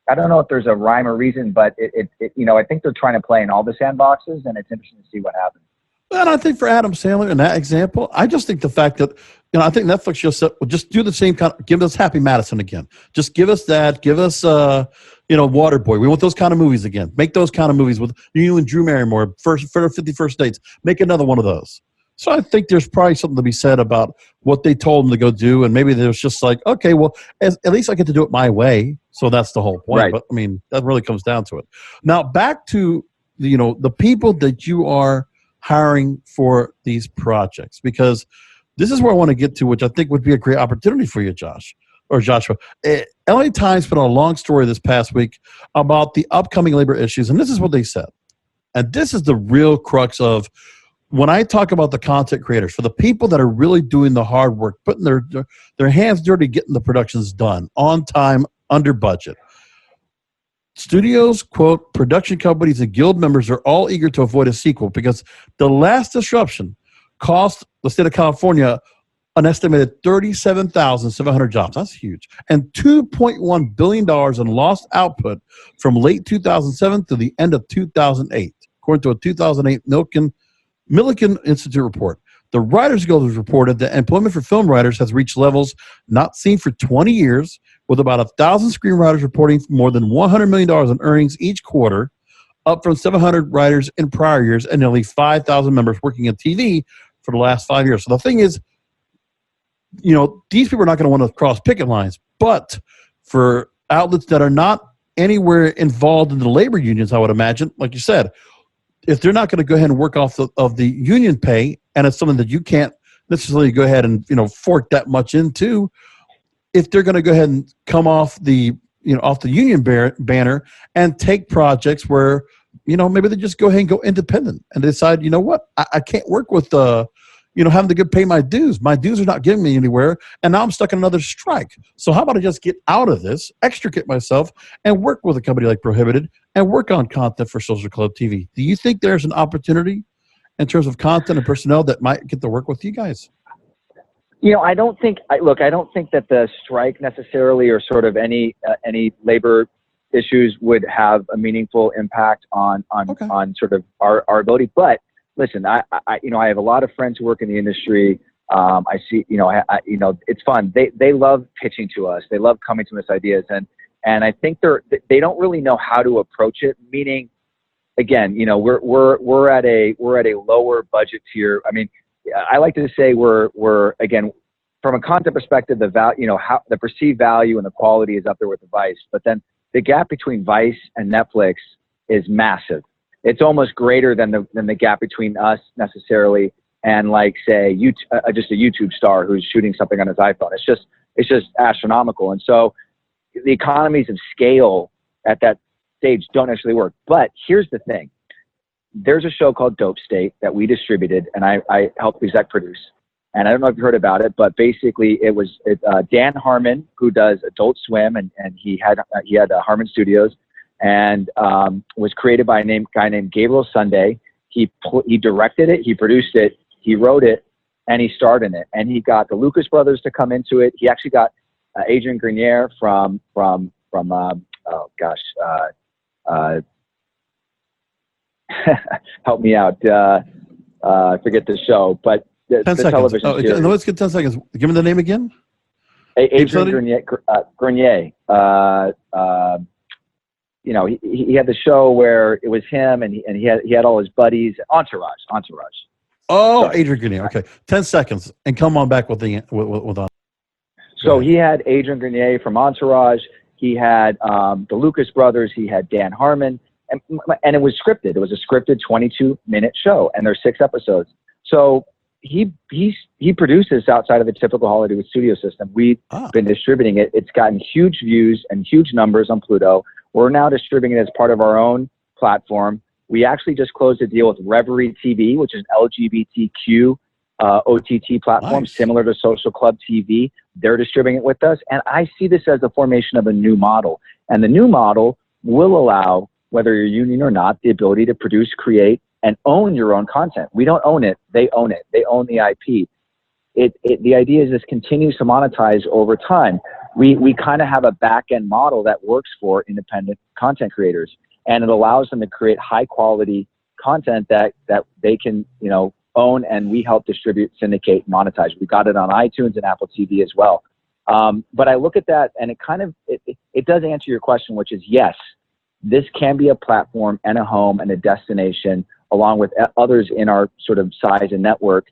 I don't know if there's a rhyme or reason, but I think they're trying to play in all the sandboxes, and it's interesting to see what happens. And I think for Adam Sandler in that example, I just think the fact that, I think Netflix just said, well, just do the same kind of, give us Happy Madison again. Just give us that. Give us, Waterboy. We want those kind of movies again. Make those kind of movies with you and Drew Barrymore, 51st Dates. Make another one of those. So I think there's probably something to be said about what they told them to go do. And maybe there's just like, okay, well, at least I get to do it my way. So that's the whole point. Right. But I mean, that really comes down to it. Now, back to, the people that you are hiring for these projects, because this is where I want to get to, which I think would be a great opportunity for you, Joshua. LA Times put out a long story this past week about the upcoming labor issues, and this is what they said. And this is the real crux of when I talk about the content creators, for the people that are really doing the hard work, putting their hands dirty, getting the productions done on time, under budget. Studios, quote, production companies and guild members are all eager to avoid a sequel because the last disruption cost the state of California an estimated 37,700 jobs. That's huge. And $2.1 billion in lost output from late 2007 to the end of 2008, according to a 2008 Millikan Institute report. The Writers Guild has reported that employment for film writers has reached levels not seen for 20 years, with about 1,000 screenwriters reporting more than $100 million in earnings each quarter, up from 700 writers in prior years, and nearly 5,000 members working in TV for the last 5 years. So the thing is, these people are not going to want to cross picket lines, but for outlets that are not anywhere involved in the labor unions, I would imagine, like you said, if they're not going to go ahead and work off of the union pay, and it's something that you can't necessarily go ahead and fork that much into, if they're going to go ahead and come off the union banner and take projects where maybe they just go ahead and go independent and decide, what, I can't work with having to pay my dues. My dues are not getting me anywhere, and now I'm stuck in another strike. So how about I just get out of this, extricate myself, and work with a company like Prohibited and work on content for Social Club TV? Do you think there's an opportunity in terms of content and personnel that might get to work with you guys? I don't think that the strike necessarily or sort of any labor issues would have a meaningful impact on sort of our ability. But listen, I have a lot of friends who work in the industry. I see, it's fun. They love pitching to us. They love coming to us ideas, and I think they don't really know how to approach it. Meaning, again, we're at a lower budget tier. I mean, I like to say we're again, from a content perspective, the value, how the perceived value and the quality is up there with the Vice, but then the gap between Vice and Netflix is massive. It's almost greater than the gap between us necessarily and, like, say, just a YouTube star who's shooting something on his iPhone. It's just astronomical. And so the economies of scale at that stage don't actually work. But here's the thing. There's a show called Dope State that we distributed, and I helped exec produce. And I don't know if you heard about it, but basically it's Dan Harmon, who does Adult Swim, and he had Harmon Studios, and was created by a guy named Gabriel Sunday. He directed it, he produced it, he wrote it, and he starred in it. And he got the Lucas brothers to come into it. He actually got Adrian Grenier from help me out. I forget the show, but the 10 seconds. television Oh, series. let's get 10 seconds. Give me the name again. Adrian Grenier. You know, he had the show where it was him, and he had all his buddies. Entourage. Oh, Sorry. Adrian Grenier. Okay, 10 seconds, and come on back with the with So he had Adrian Grenier from Entourage. He had the Lucas brothers. He had Dan Harmon, and it was scripted. It was a scripted 22-minute show, and there's 6 episodes. So he produces outside of the typical Hollywood studio system. We've been distributing it. It's gotten huge views and huge numbers on Pluto. We're now distributing it as part of our own platform. We actually just closed a deal with Reverie TV, which is an LGBTQ OTT platform, similar to Social Club TV. They're distributing it with us. And I see this as the formation of a new model. And the new model will allow, whether you're union or not, the ability to produce, create, and own your own content. We don't own it. They own it. They own the IP. The idea is this continues to monetize over time. We kind of have a back-end model that works for independent content creators, and it allows them to create high-quality content that they can, you know, own, and we help distribute, syndicate, monetize. We got it on iTunes and Apple TV as well. But I look at that, and it does answer your question, which is yes, this can be a platform and a home and a destination, along with others in our sort of size and network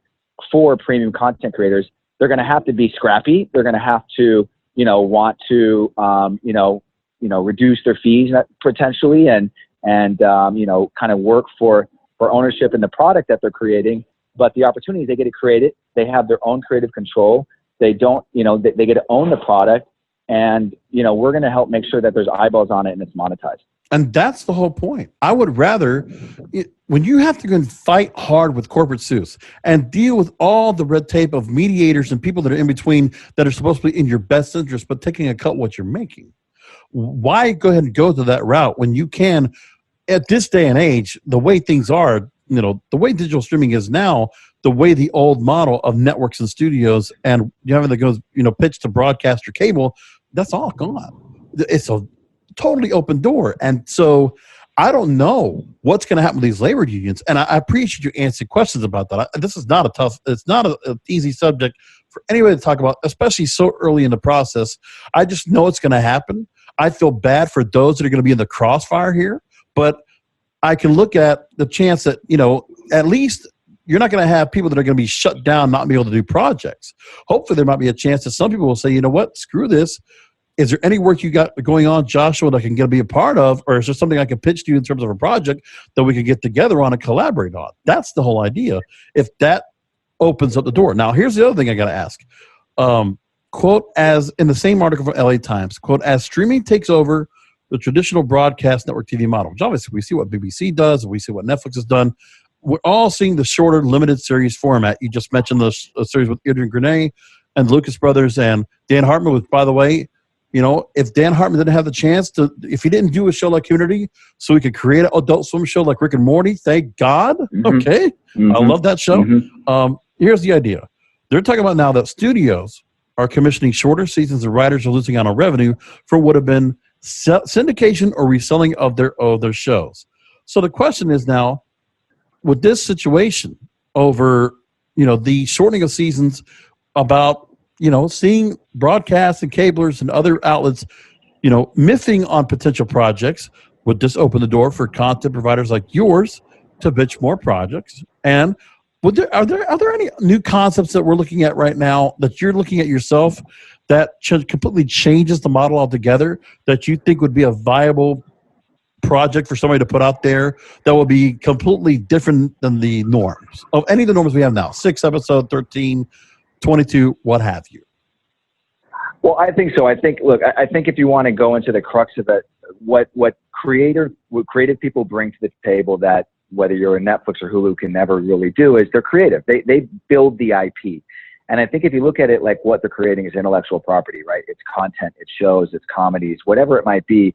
for premium content creators. They're going to have to be scrappy. They're going to have to, you know, want to, reduce their fees potentially, and you know, kind of work for ownership in the product that they're creating. But the opportunity, they get to create it. They have their own creative control. They don't, you know, they get to own the product, and, you know, we're going to help make sure that there's eyeballs on it and it's monetized. And that's the whole point. I would rather, when you have to go and fight hard with corporate suits and deal with all the red tape of mediators and people that are in between that are supposed to be in your best interest, but taking a cut what you're making, why go ahead and go to that route when you can, at this day and age, the way things are, you know, the way digital streaming is now, the way the old model of networks and studios and you having to go, you know, pitch to broadcast or cable, that's all gone. It's a totally open door. And so I don't know what's going to happen with these labor unions. And I appreciate you answering questions about that. This is not it's not an easy subject for anybody to talk about, especially so early in the process. I just know it's going to happen. I feel bad for those that are going to be in the crossfire here, but I can look at the chance that, you know, at least you're not going to have people that are going to be shut down, not be able to do projects. Hopefully there might be a chance that some people will say, you know what, screw this. Is there any work you got going on, Joshua, that I can be a part of? Or is there something I can pitch to you in terms of a project that we can get together on and collaborate on? That's the whole idea. If that opens up the door. Now, here's the other thing I got to ask. Quote, as in the same article from LA Times, quote, as streaming takes over the traditional broadcast network TV model, which obviously we see what BBC does, and we see what Netflix has done. We're all seeing the shorter, limited series format. You just mentioned the series with Adrian Grenier and Lucas Brothers and Dan Hartman, which, by the way, you know, if Dan Hartman didn't have the chance to, if he didn't do a show like Community, so he could create an Adult Swim show like Rick and Morty, thank God. Mm-hmm. Okay. Mm-hmm. I love that show. Mm-hmm. Here's the idea. They're talking about now that studios are commissioning shorter seasons and writers are losing out on revenue for what have been syndication or reselling of their shows. So the question is now, with this situation over, you know, the shortening of seasons, about, you know, seeing broadcasts and cablers and other outlets, you know, miffing on potential projects, would this open the door for content providers like yours to pitch more projects? And are there any new concepts that we're looking at right now that you're looking at yourself that completely changes the model altogether that you think would be a viable project for somebody to put out there that will be completely different than the norms of any of the norms we have now? 6 episode, 13, 22, what have you? Well, I think so. I think if you want to go into the crux of it, what creative people bring to the table that whether you're a Netflix or Hulu can never really do is they're creative. They build the IP. And I think if you look at it like what they're creating is intellectual property, right? It's content, it's shows, it's comedies, whatever it might be.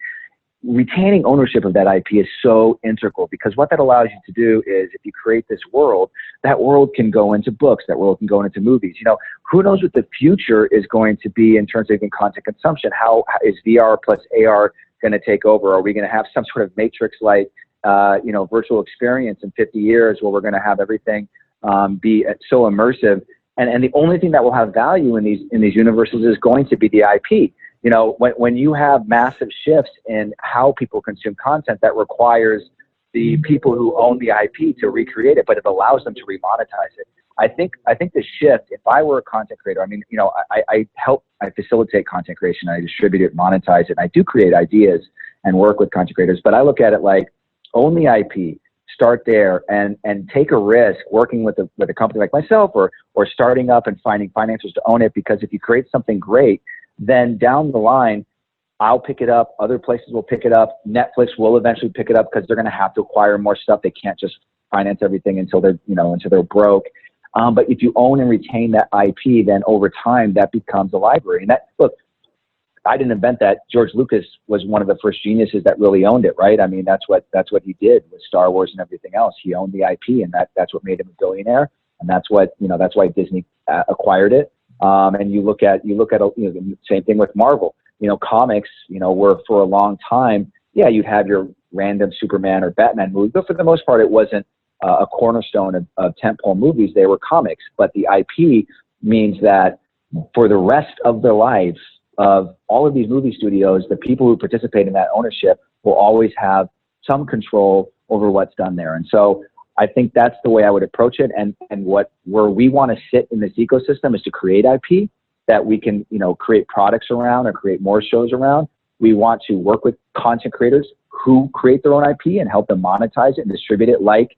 Retaining ownership of that IP is so integral, because what that allows you to do is if you create this world, that world can go into books, that world can go into movies. You know, who knows what the future is going to be in terms of even content consumption? How is VR plus AR going to take over? Are we going to have some sort of Matrix-like, virtual experience in 50 years where we're going to have everything be so immersive. And the only thing that will have value in these universes is going to be the IP. You know, when you have massive shifts in how people consume content, that requires the people who own the IP to recreate it, but it allows them to remonetize it. I think the shift, if I were a content creator, I mean, you know, I facilitate content creation, I distribute it, monetize it, and I do create ideas and work with content creators, but I look at it like, own the IP, start there, and take a risk working with a company like myself, or starting up and finding financiers to own it, because if you create something great, then down the line, I'll pick it up, other places will pick it up, Netflix will eventually pick it up because they're going to have to acquire more stuff. They can't just finance everything until they're broke. But if you own and retain that IP, then over time that becomes a library. And look, I didn't invent that. George Lucas was one of the first geniuses that really owned it, right? I mean, that's what he did with Star Wars and everything else. He owned the IP, and that's what made him a billionaire. And that's why Disney acquired it. And you look at the same thing with Marvel. You know, comics, were for a long time, yeah, you'd have your random Superman or Batman movie, but for the most part, it wasn't a cornerstone of tentpole movies. They were comics. But the IP means that for the rest of their lives of all of these movie studios, the people who participate in that ownership will always have some control over what's done there. And so I think that's the way I would approach it. And where we want to sit in this ecosystem is to create IP that we can, create products around or create more shows around. We want to work with content creators who create their own IP and help them monetize it and distribute it, like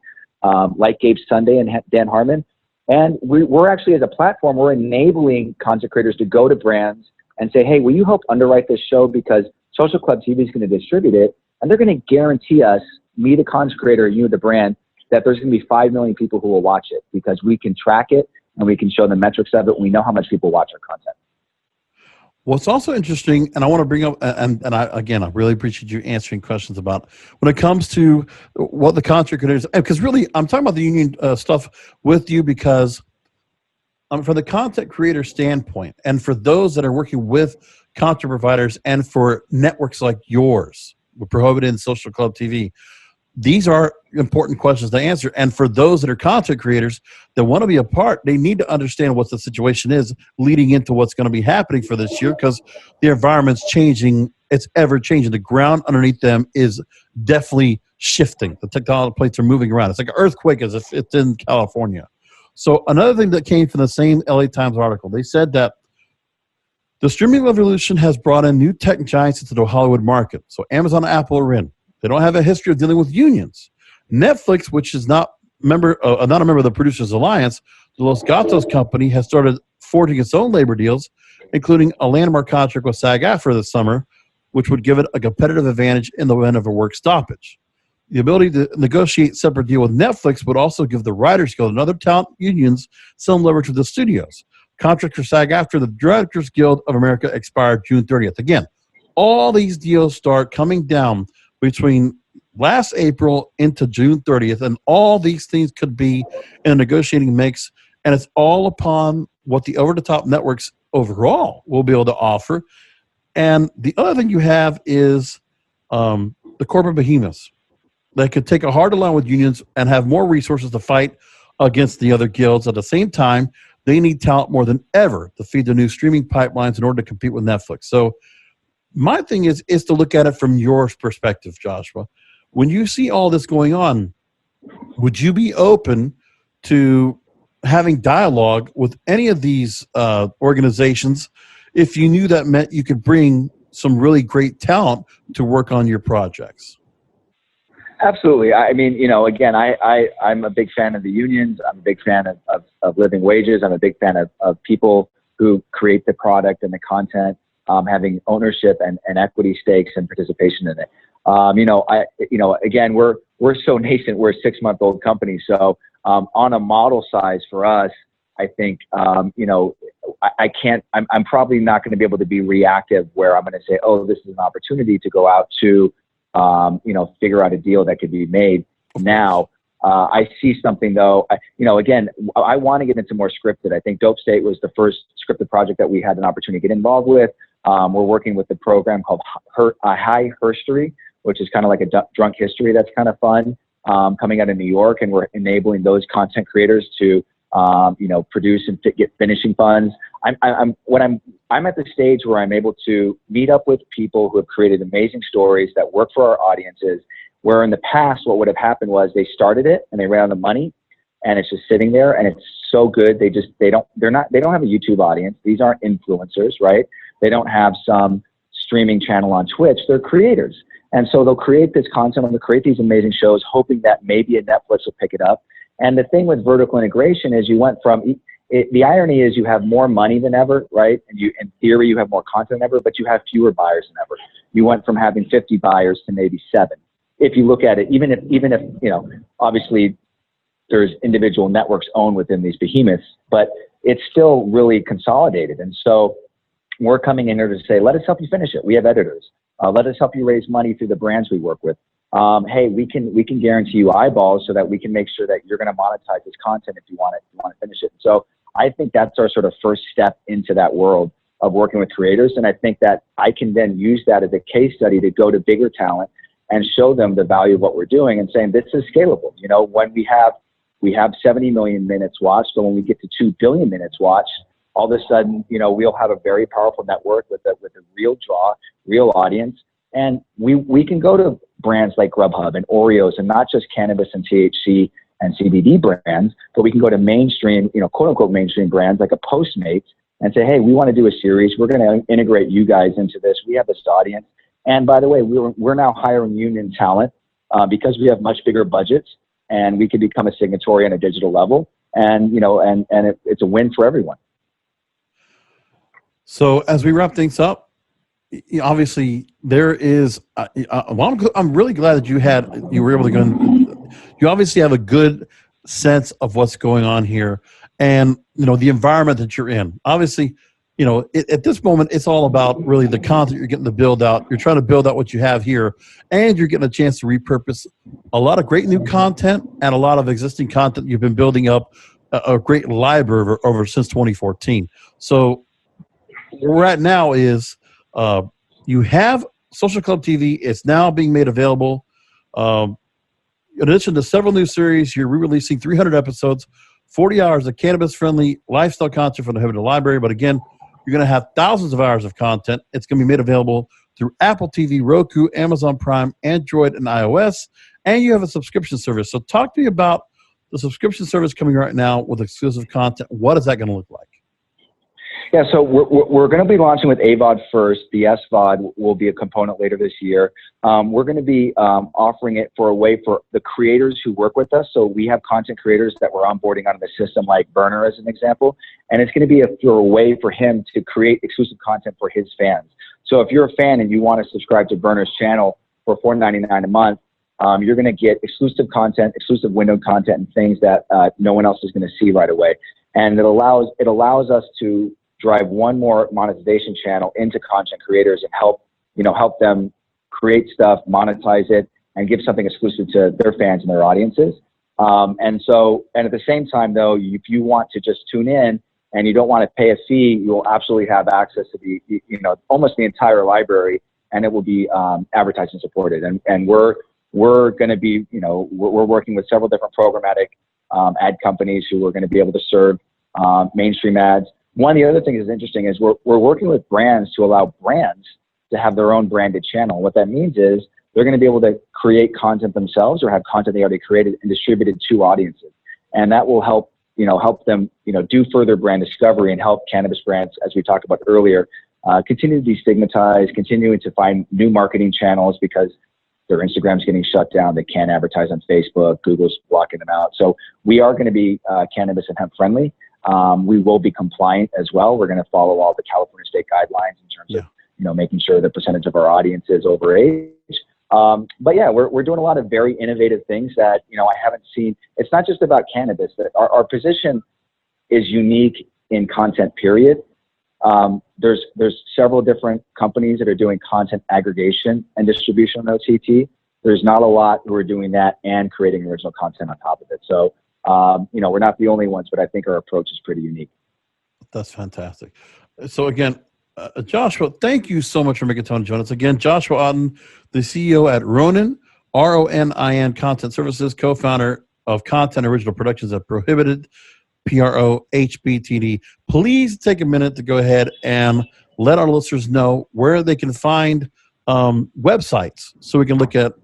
Gabe Sunday and Dan Harmon. And we're actually, as a platform, we're enabling content creators to go to brands and say, hey, will you help underwrite this show, because Social Club TV is going to distribute it, and they're going to guarantee us, me the content creator, you the brand, that there's going to be 5 million people who will watch it, because we can track it and we can show the metrics of it. We know how much people watch our content. What's also interesting, and I want to bring up, and I really appreciate you answering questions about when it comes to what the content creators, because really I'm talking about the union stuff with you, because from the content creator standpoint, and for those that are working with content providers, and for networks like yours, with PRØHBTD and Social Club TV, these are important questions to answer. And for those that are content creators that want to be a part, they need to understand what the situation is leading into what's going to be happening for this year, because the environment's changing. It's ever changing. The ground underneath them is definitely shifting. The tectonic plates are moving around. It's like an earthquake as if it's in California. So another thing that came from the same LA Times article, they said that the streaming revolution has brought in new tech giants into the Hollywood market. So Amazon and Apple are in. They don't have a history of dealing with unions. Netflix, which is not a member of the Producers Alliance, the Los Gatos company, has started forging its own labor deals, including a landmark contract with SAG-AFTRA this summer, which would give it a competitive advantage in the event of a work stoppage. The ability to negotiate separate deal with Netflix would also give the Writers Guild and other talent unions some leverage with the studios. Contract for SAG-AFTRA, the Directors Guild of America, expired June 30th. Again, all these deals start coming down between last April into June 30th, and all these things could be in a negotiating mix, and it's all upon what the over-the-top networks overall will be able to offer. And the other thing you have is the corporate behemoths that could take a harder line with unions and have more resources to fight against the other guilds. At the same time, they need talent more than ever to feed the new streaming pipelines in order to compete with Netflix. So my thing is to look at it from your perspective, Joshua. When you see all this going on, would you be open to having dialogue with any of these organizations if you knew that meant you could bring some really great talent to work on your projects? Absolutely. I mean, again, I'm a big fan of the unions. I'm a big fan of living wages. I'm a big fan of people who create the product and the content, having ownership and equity stakes and participation in it. Again, we're so nascent. We're a 6-month-old company. So on a model size for us, I think, I'm probably not going to be able to be reactive where I'm going to say, oh, this is an opportunity to go out to, figure out a deal that could be made now. I see something though, again, I want to get into more scripted. I think Dope State was the first scripted project that we had an opportunity to get involved with. We're working with a program called High Herstory, which is kind of like a drunk history. That's kind of fun. coming out of New York, and we're enabling those content creators to, produce and get finishing funds. I'm at the stage where I'm able to meet up with people who have created amazing stories that work for our audiences, where in the past, what would have happened was they started it and they ran out of money and it's just sitting there and it's so good. They don't have a YouTube audience. These aren't influencers, right? They don't have some streaming channel on Twitch. They're creators. And so they'll create this content and they'll create these amazing shows, hoping that maybe a Netflix will pick it up. And the thing with vertical integration is you went from, the irony is you have more money than ever, right? And in theory, you have more content than ever, but you have fewer buyers than ever. You went from having 50 buyers to maybe 7. If you look at it, even if obviously there's individual networks owned within these behemoths, but it's still really consolidated. And so we're coming in here to say, let us help you finish it. We have editors. Let us help you raise money through the brands we work with. Hey, we can guarantee you eyeballs so that we can make sure that you're going to monetize this content if you want to finish it. So I think that's our sort of first step into that world of working with creators. And I think that I can then use that as a case study to go to bigger talent and show them the value of what we're doing and saying this is scalable. When we have 70 million minutes watched, but when we get to 2 billion minutes watched, all of a sudden, we'll have a very powerful network with a real draw, real audience. And we can go to brands like Grubhub and Oreos, and not just cannabis and THC and CBD brands, but we can go to mainstream, quote unquote mainstream brands like a Postmates and say, hey, we want to do a series. We're going to integrate you guys into this. We have this audience. And by the way, we're now hiring union talent because we have much bigger budgets, and we can become a signatory on a digital level. And, it's a win for everyone. So as we wrap things up, obviously there is, I'm really glad that you were able to go. You obviously have a good sense of what's going on here and, the environment that you're in. Obviously, at this moment, it's all about really the content you're getting to build out. You're trying to build out what you have here, and you're getting a chance to repurpose a lot of great new content and a lot of existing content you've been building up a great library over since 2014. So where we're at now is you have Social Club TV. It's now being made available. In addition to several new series, you're re-releasing 300 episodes, 40 hours of cannabis-friendly lifestyle content from the Heritage Library. But again, you're going to have thousands of hours of content. It's going to be made available through Apple TV, Roku, Amazon Prime, Android, and iOS. And you have a subscription service. So talk to me about the subscription service coming right now with exclusive content. What is that going to look like? Yeah, so we're going to be launching with AVOD first. The SVOD will be a component later this year. We're going to be offering it for a way for the creators who work with us. So we have content creators that we're onboarding onto the system, like Burner as an example, and it's going to be for a way for him to create exclusive content for his fans. So if you're a fan and you want to subscribe to Burner's channel for $4.99 a month, you're going to get exclusive content, exclusive window content, and things that no one else is going to see right away. And it allows us to drive one more monetization channel into content creators and help them create stuff, monetize it, and give something exclusive to their fans and their audiences. And at the same time, though, if you want to just tune in and you don't want to pay a fee, you will absolutely have access to almost the entire library, and it will be advertising supported. And we're going to be, we're working with several different programmatic ad companies who are going to be able to serve mainstream ads. One of the other things that's interesting is we're working with brands to allow brands to have their own branded channel. What that means is they're going to be able to create content themselves or have content they already created and distributed to audiences. And that will help them, do further brand discovery and help cannabis brands, as we talked about earlier, continue to destigmatize, continuing to find new marketing channels because their Instagram's getting shut down. They can't advertise on Facebook. Google's blocking them out. So we are going to be cannabis and hemp friendly. We will be compliant as well. We're going to follow all the California state guidelines in terms of, making sure the percentage of our audience is over age. But yeah, we're doing a lot of very innovative things that, I haven't seen. It's not just about cannabis. Our position is unique in content, period. There's several different companies that are doing content aggregation and distribution on OTT. There's not a lot who are doing that and creating original content on top of it. So, we're not the only ones, but I think our approach is pretty unique. That's fantastic. So again, Joshua, thank you so much for making time to join us. Again, Joshua Otten, the CEO at Ronin Ronin Content Services, co-founder of Content Original Productions at Prohibited, PRØHBTD. Please take a minute to go ahead and let our listeners know where they can find websites so we can look at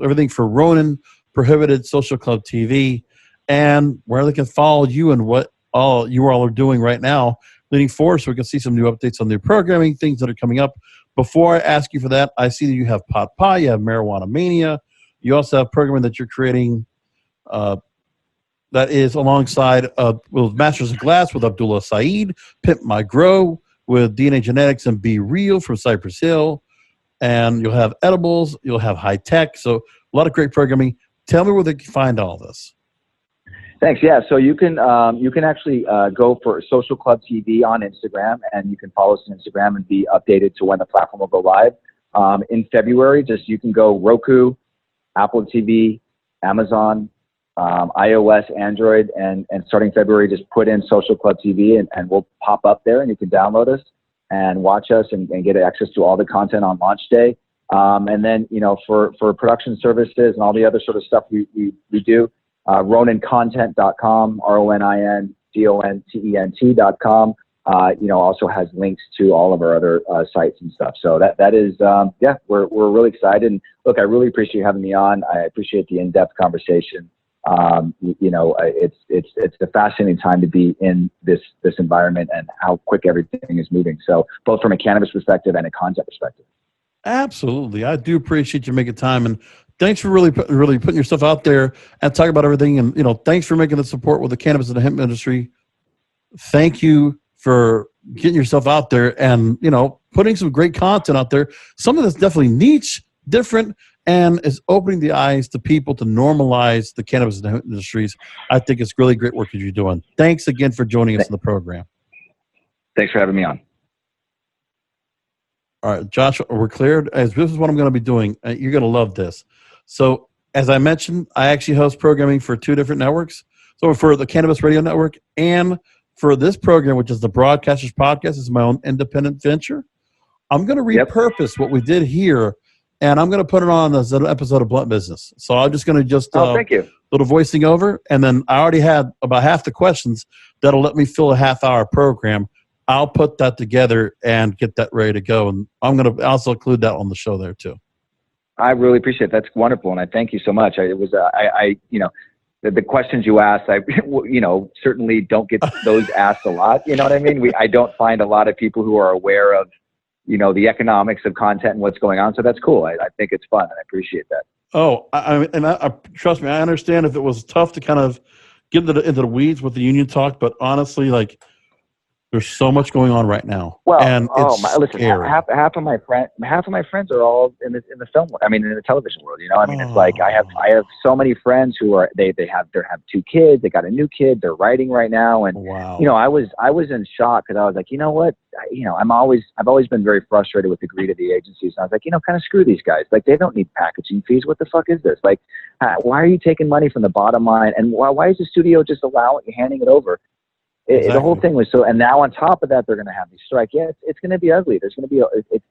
everything for Ronin, Prohibited, Social Club TV, and where they can follow you and what all you all are doing right now leading forward, so we can see some new updates on new programming, things that are coming up. Before I ask you for that, I see that you have Pot Pie, you have Marijuana Mania, you also have programming that you're creating that is alongside with Masters of Glass with Abdullah Saeed, Pimp My Grow with DNA Genetics and Be Real from Cypress Hill, and you'll have edibles, you'll have high tech, so a lot of great programming. Tell me where they can find all this. Thanks. Yeah. So you can actually go for Social Club TV on Instagram, and you can follow us on Instagram and be updated to when the platform will go live. In February, you can go Roku, Apple TV, Amazon, iOS, Android, and starting February, just put in Social Club TV and we'll pop up there, and you can download us and watch us and get access to all the content on launch day. And then, for production services and all the other sort of stuff we do, RoninContent.com, RoninContent.com, also has links to all of our other sites and stuff. So that is, we're really excited. And look, I really appreciate you having me on. I appreciate the in-depth conversation. It's a fascinating time to be in this environment and how quick everything is moving. So both from a cannabis perspective and a content perspective. Absolutely. I do appreciate you making time, and thanks for really putting yourself out there and talking about everything. And, thanks for making the support with the cannabis and the hemp industry. Thank you for getting yourself out there and, putting some great content out there. Something that's definitely niche, different, and is opening the eyes to people to normalize the cannabis and the hemp industries. I think it's really great work that you're doing. Thanks again for joining us in the program. Thanks for having me on. All right, Joshua, we're cleared. As this is what I'm going to be doing. You're going to love this. So, as I mentioned, I actually host programming for 2 different networks. So, for the Cannabis Radio Network and for this program, which is the Broadcasters Podcast, is my own independent venture. I'm going to repurpose what we did here, and I'm going to put it on as an episode of Blunt Business. So, I'm just going to thank you. Little voicing over, and then I already had about half the questions that'll let me fill a half-hour program. I'll put that together and get that ready to go. And I'm going to also include that on the show there too. I really appreciate it. That's wonderful. And I thank you so much. The questions you asked, I certainly don't get those asked a lot. You know what I mean? I don't find a lot of people who are aware of, the economics of content and what's going on. So that's cool. I think it's fun and I appreciate that. Oh, I trust me. I understand if it was tough to kind of get into the weeds with the union talk, but honestly, there's so much going on right now. Well, and listen, half of my friends are all in the film. In the television world. It's like I have so many friends who are they have 2 kids. They got a new kid. They're writing right now, and wow. I was in shock because I was like, what? I've always been very frustrated with the greed of the agencies. And I was like, kind of screw these guys. Like, they don't need packaging fees. What the fuck is this? Like, why are you taking money from the bottom line? And why is the studio just handing it over? Exactly. The whole thing was so, and now on top of that, they're going to have these strike. Yeah, it's going to be ugly. There's going to be,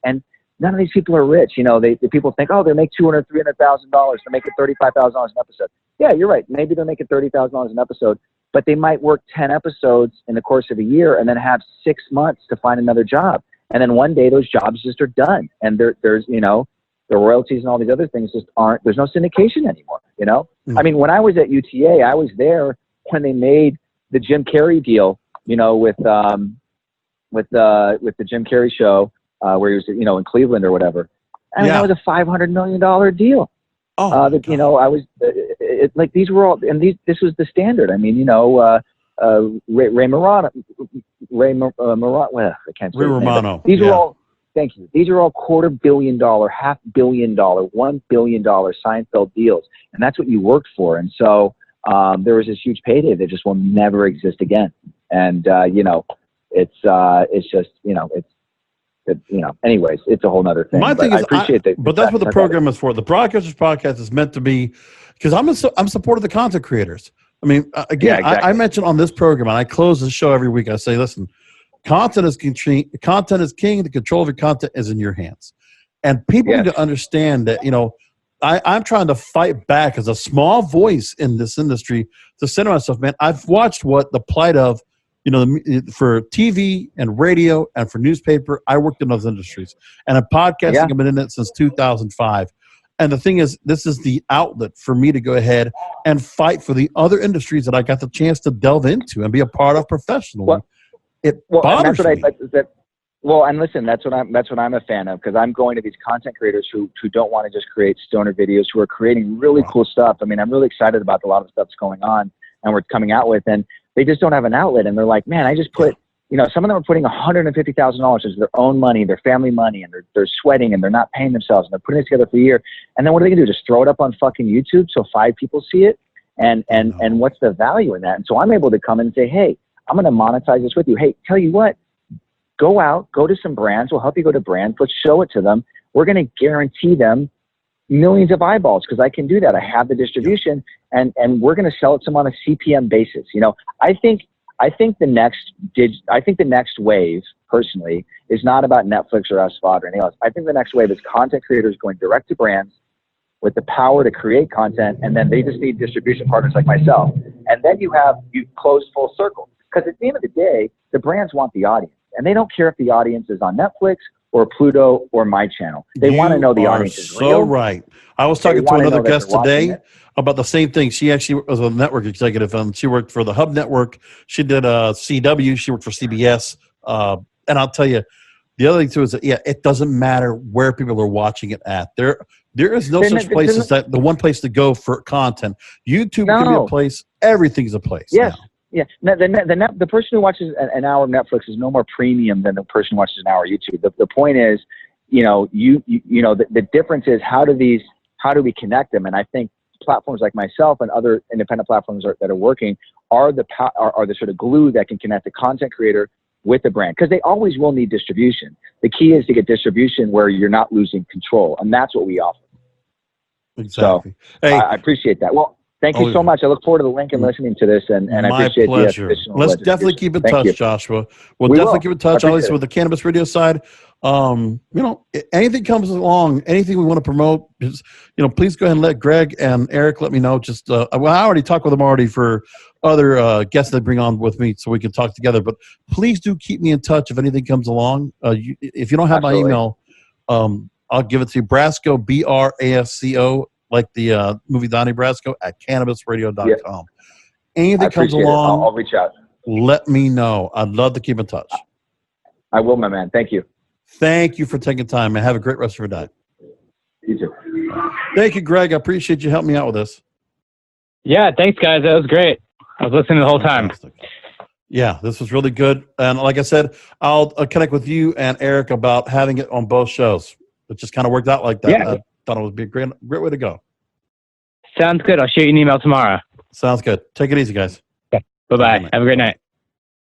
and none of these people are rich. The people think, they make $200,000, $300,000. They're making $35,000 an episode. Yeah, you're right. Maybe they're making $30,000 an episode, but they might work 10 episodes in the course of a year and then have 6 months to find another job. And then one day those jobs just are done. And there's, the royalties and all these other things just aren't, there's no syndication anymore, Mm-hmm. When I was at UTA, I was there when they made the Jim Carrey deal, with the Jim Carrey show, where he was, in Cleveland or whatever. That was a $500 million deal. I was these were all, and this was the standard. Ray Romano, I can't say Ray Romano. These are all, thank you. These are all $250 million, $500 million, $1 billion Seinfeld deals. And that's what you worked for. And so, there was this huge payday that just will never exist again. And, it's just, anyways, it's a whole nother thing. My thing is, I appreciate that. But that's what the program is for. The Broadcasters Podcast is meant to be, because I'm supportive of the content creators. Again, exactly. I mentioned on this program, and I close the show every week. I say, listen, content is king. The control of your content is in your hands. And people need to understand that, I'm trying to fight back as a small voice in this industry to say to myself, man, I've watched what the plight of, for TV and radio and for newspaper. I worked in those industries, and in podcasting, Yeah. I've been in it since 2005. And the thing is, this is the outlet for me to go ahead and fight for the other industries that I got the chance to delve into and be a part of professionally. Well, it and bothers that's what me. Well, and listen, that's what I'm a fan of, because I'm going to these content creators who don't want to just create stoner videos, who are creating really cool stuff. I mean, I'm really excited about a lot of stuff that's going on and we're coming out with, and they just don't have an outlet. And they're like, man, I just put, some of them are putting $150,000 as their own money, their family money, and they're sweating and they're not paying themselves and they're putting it together for a year. And then what are they gonna do? Just throw it up on fucking YouTube so 5 people see it? And what's the value in that? And so I'm able to come in and say, hey, I'm going to monetize this with you. Hey, tell you what, go to some brands. We'll help you go to brands. Let's show it to them. We're going to guarantee them millions of eyeballs, because I can do that. I have the distribution, and we're going to sell it to them on a CPM basis. I think the next wave, personally, is not about Netflix or SVOD or anything else. I think the next wave is content creators going direct to brands with the power to create content, and then they just need distribution partners like myself. And then you close full circle. Because at the end of the day, the brands want the audience, and they don't care if the audience is on Netflix or Pluto or my channel. They want to know the audience is real. So right. I was talking to another guest today about the same thing. She actually was a network executive, and she worked for the Hub Network. She did CW. She worked for CBS. And I'll tell you, the other thing too is that, it doesn't matter where people are watching it at. There is no such place as that. The one place to go for content. YouTube can be a place. Everything's a place. Yes. Now. Yeah. The person who watches an hour of Netflix is no more premium than the person who watches an hour of YouTube. The point is, the difference is how do we connect them? And I think platforms like myself and other independent platforms that are working are the sort of glue that can connect the content creator with the brand, because they always will need distribution. The key is to get distribution where you're not losing control, and that's what we offer. Exactly. So, hey, I appreciate that. Well, thank you so much. I look forward to the link and listening to this, and I appreciate pleasure. Let's definitely keep in touch, Joshua. We'll definitely keep in touch, at least with the cannabis radio side. Anything comes along, anything we want to promote, just, please go ahead and let Greg and Eric let me know. Just, I already talked with them already for other guests they bring on with me so we can talk together, but please do keep me in touch if anything comes along. If you don't have my email, I'll give it to you. Brasco, Brasco, like the movie Donnie Brasco, at cannabisradio.com. Yeah. Anything comes along, I'll reach out. Let me know. I'd love to keep in touch. I will, my man. Thank you. Thank you for taking time, and have a great rest of your day. You too. Thank you, Greg. I appreciate you helping me out with this. Yeah, thanks, guys. That was great. I was listening the whole time. Yeah, this was really good. And like I said, I'll connect with you and Eric about having it on both shows. It just kind of worked out like that. Yeah. I thought it would be a great way to go. Sounds good. I'll shoot you an email tomorrow. Sounds good. Take it easy, guys. Okay. Bye-bye. Have a great night.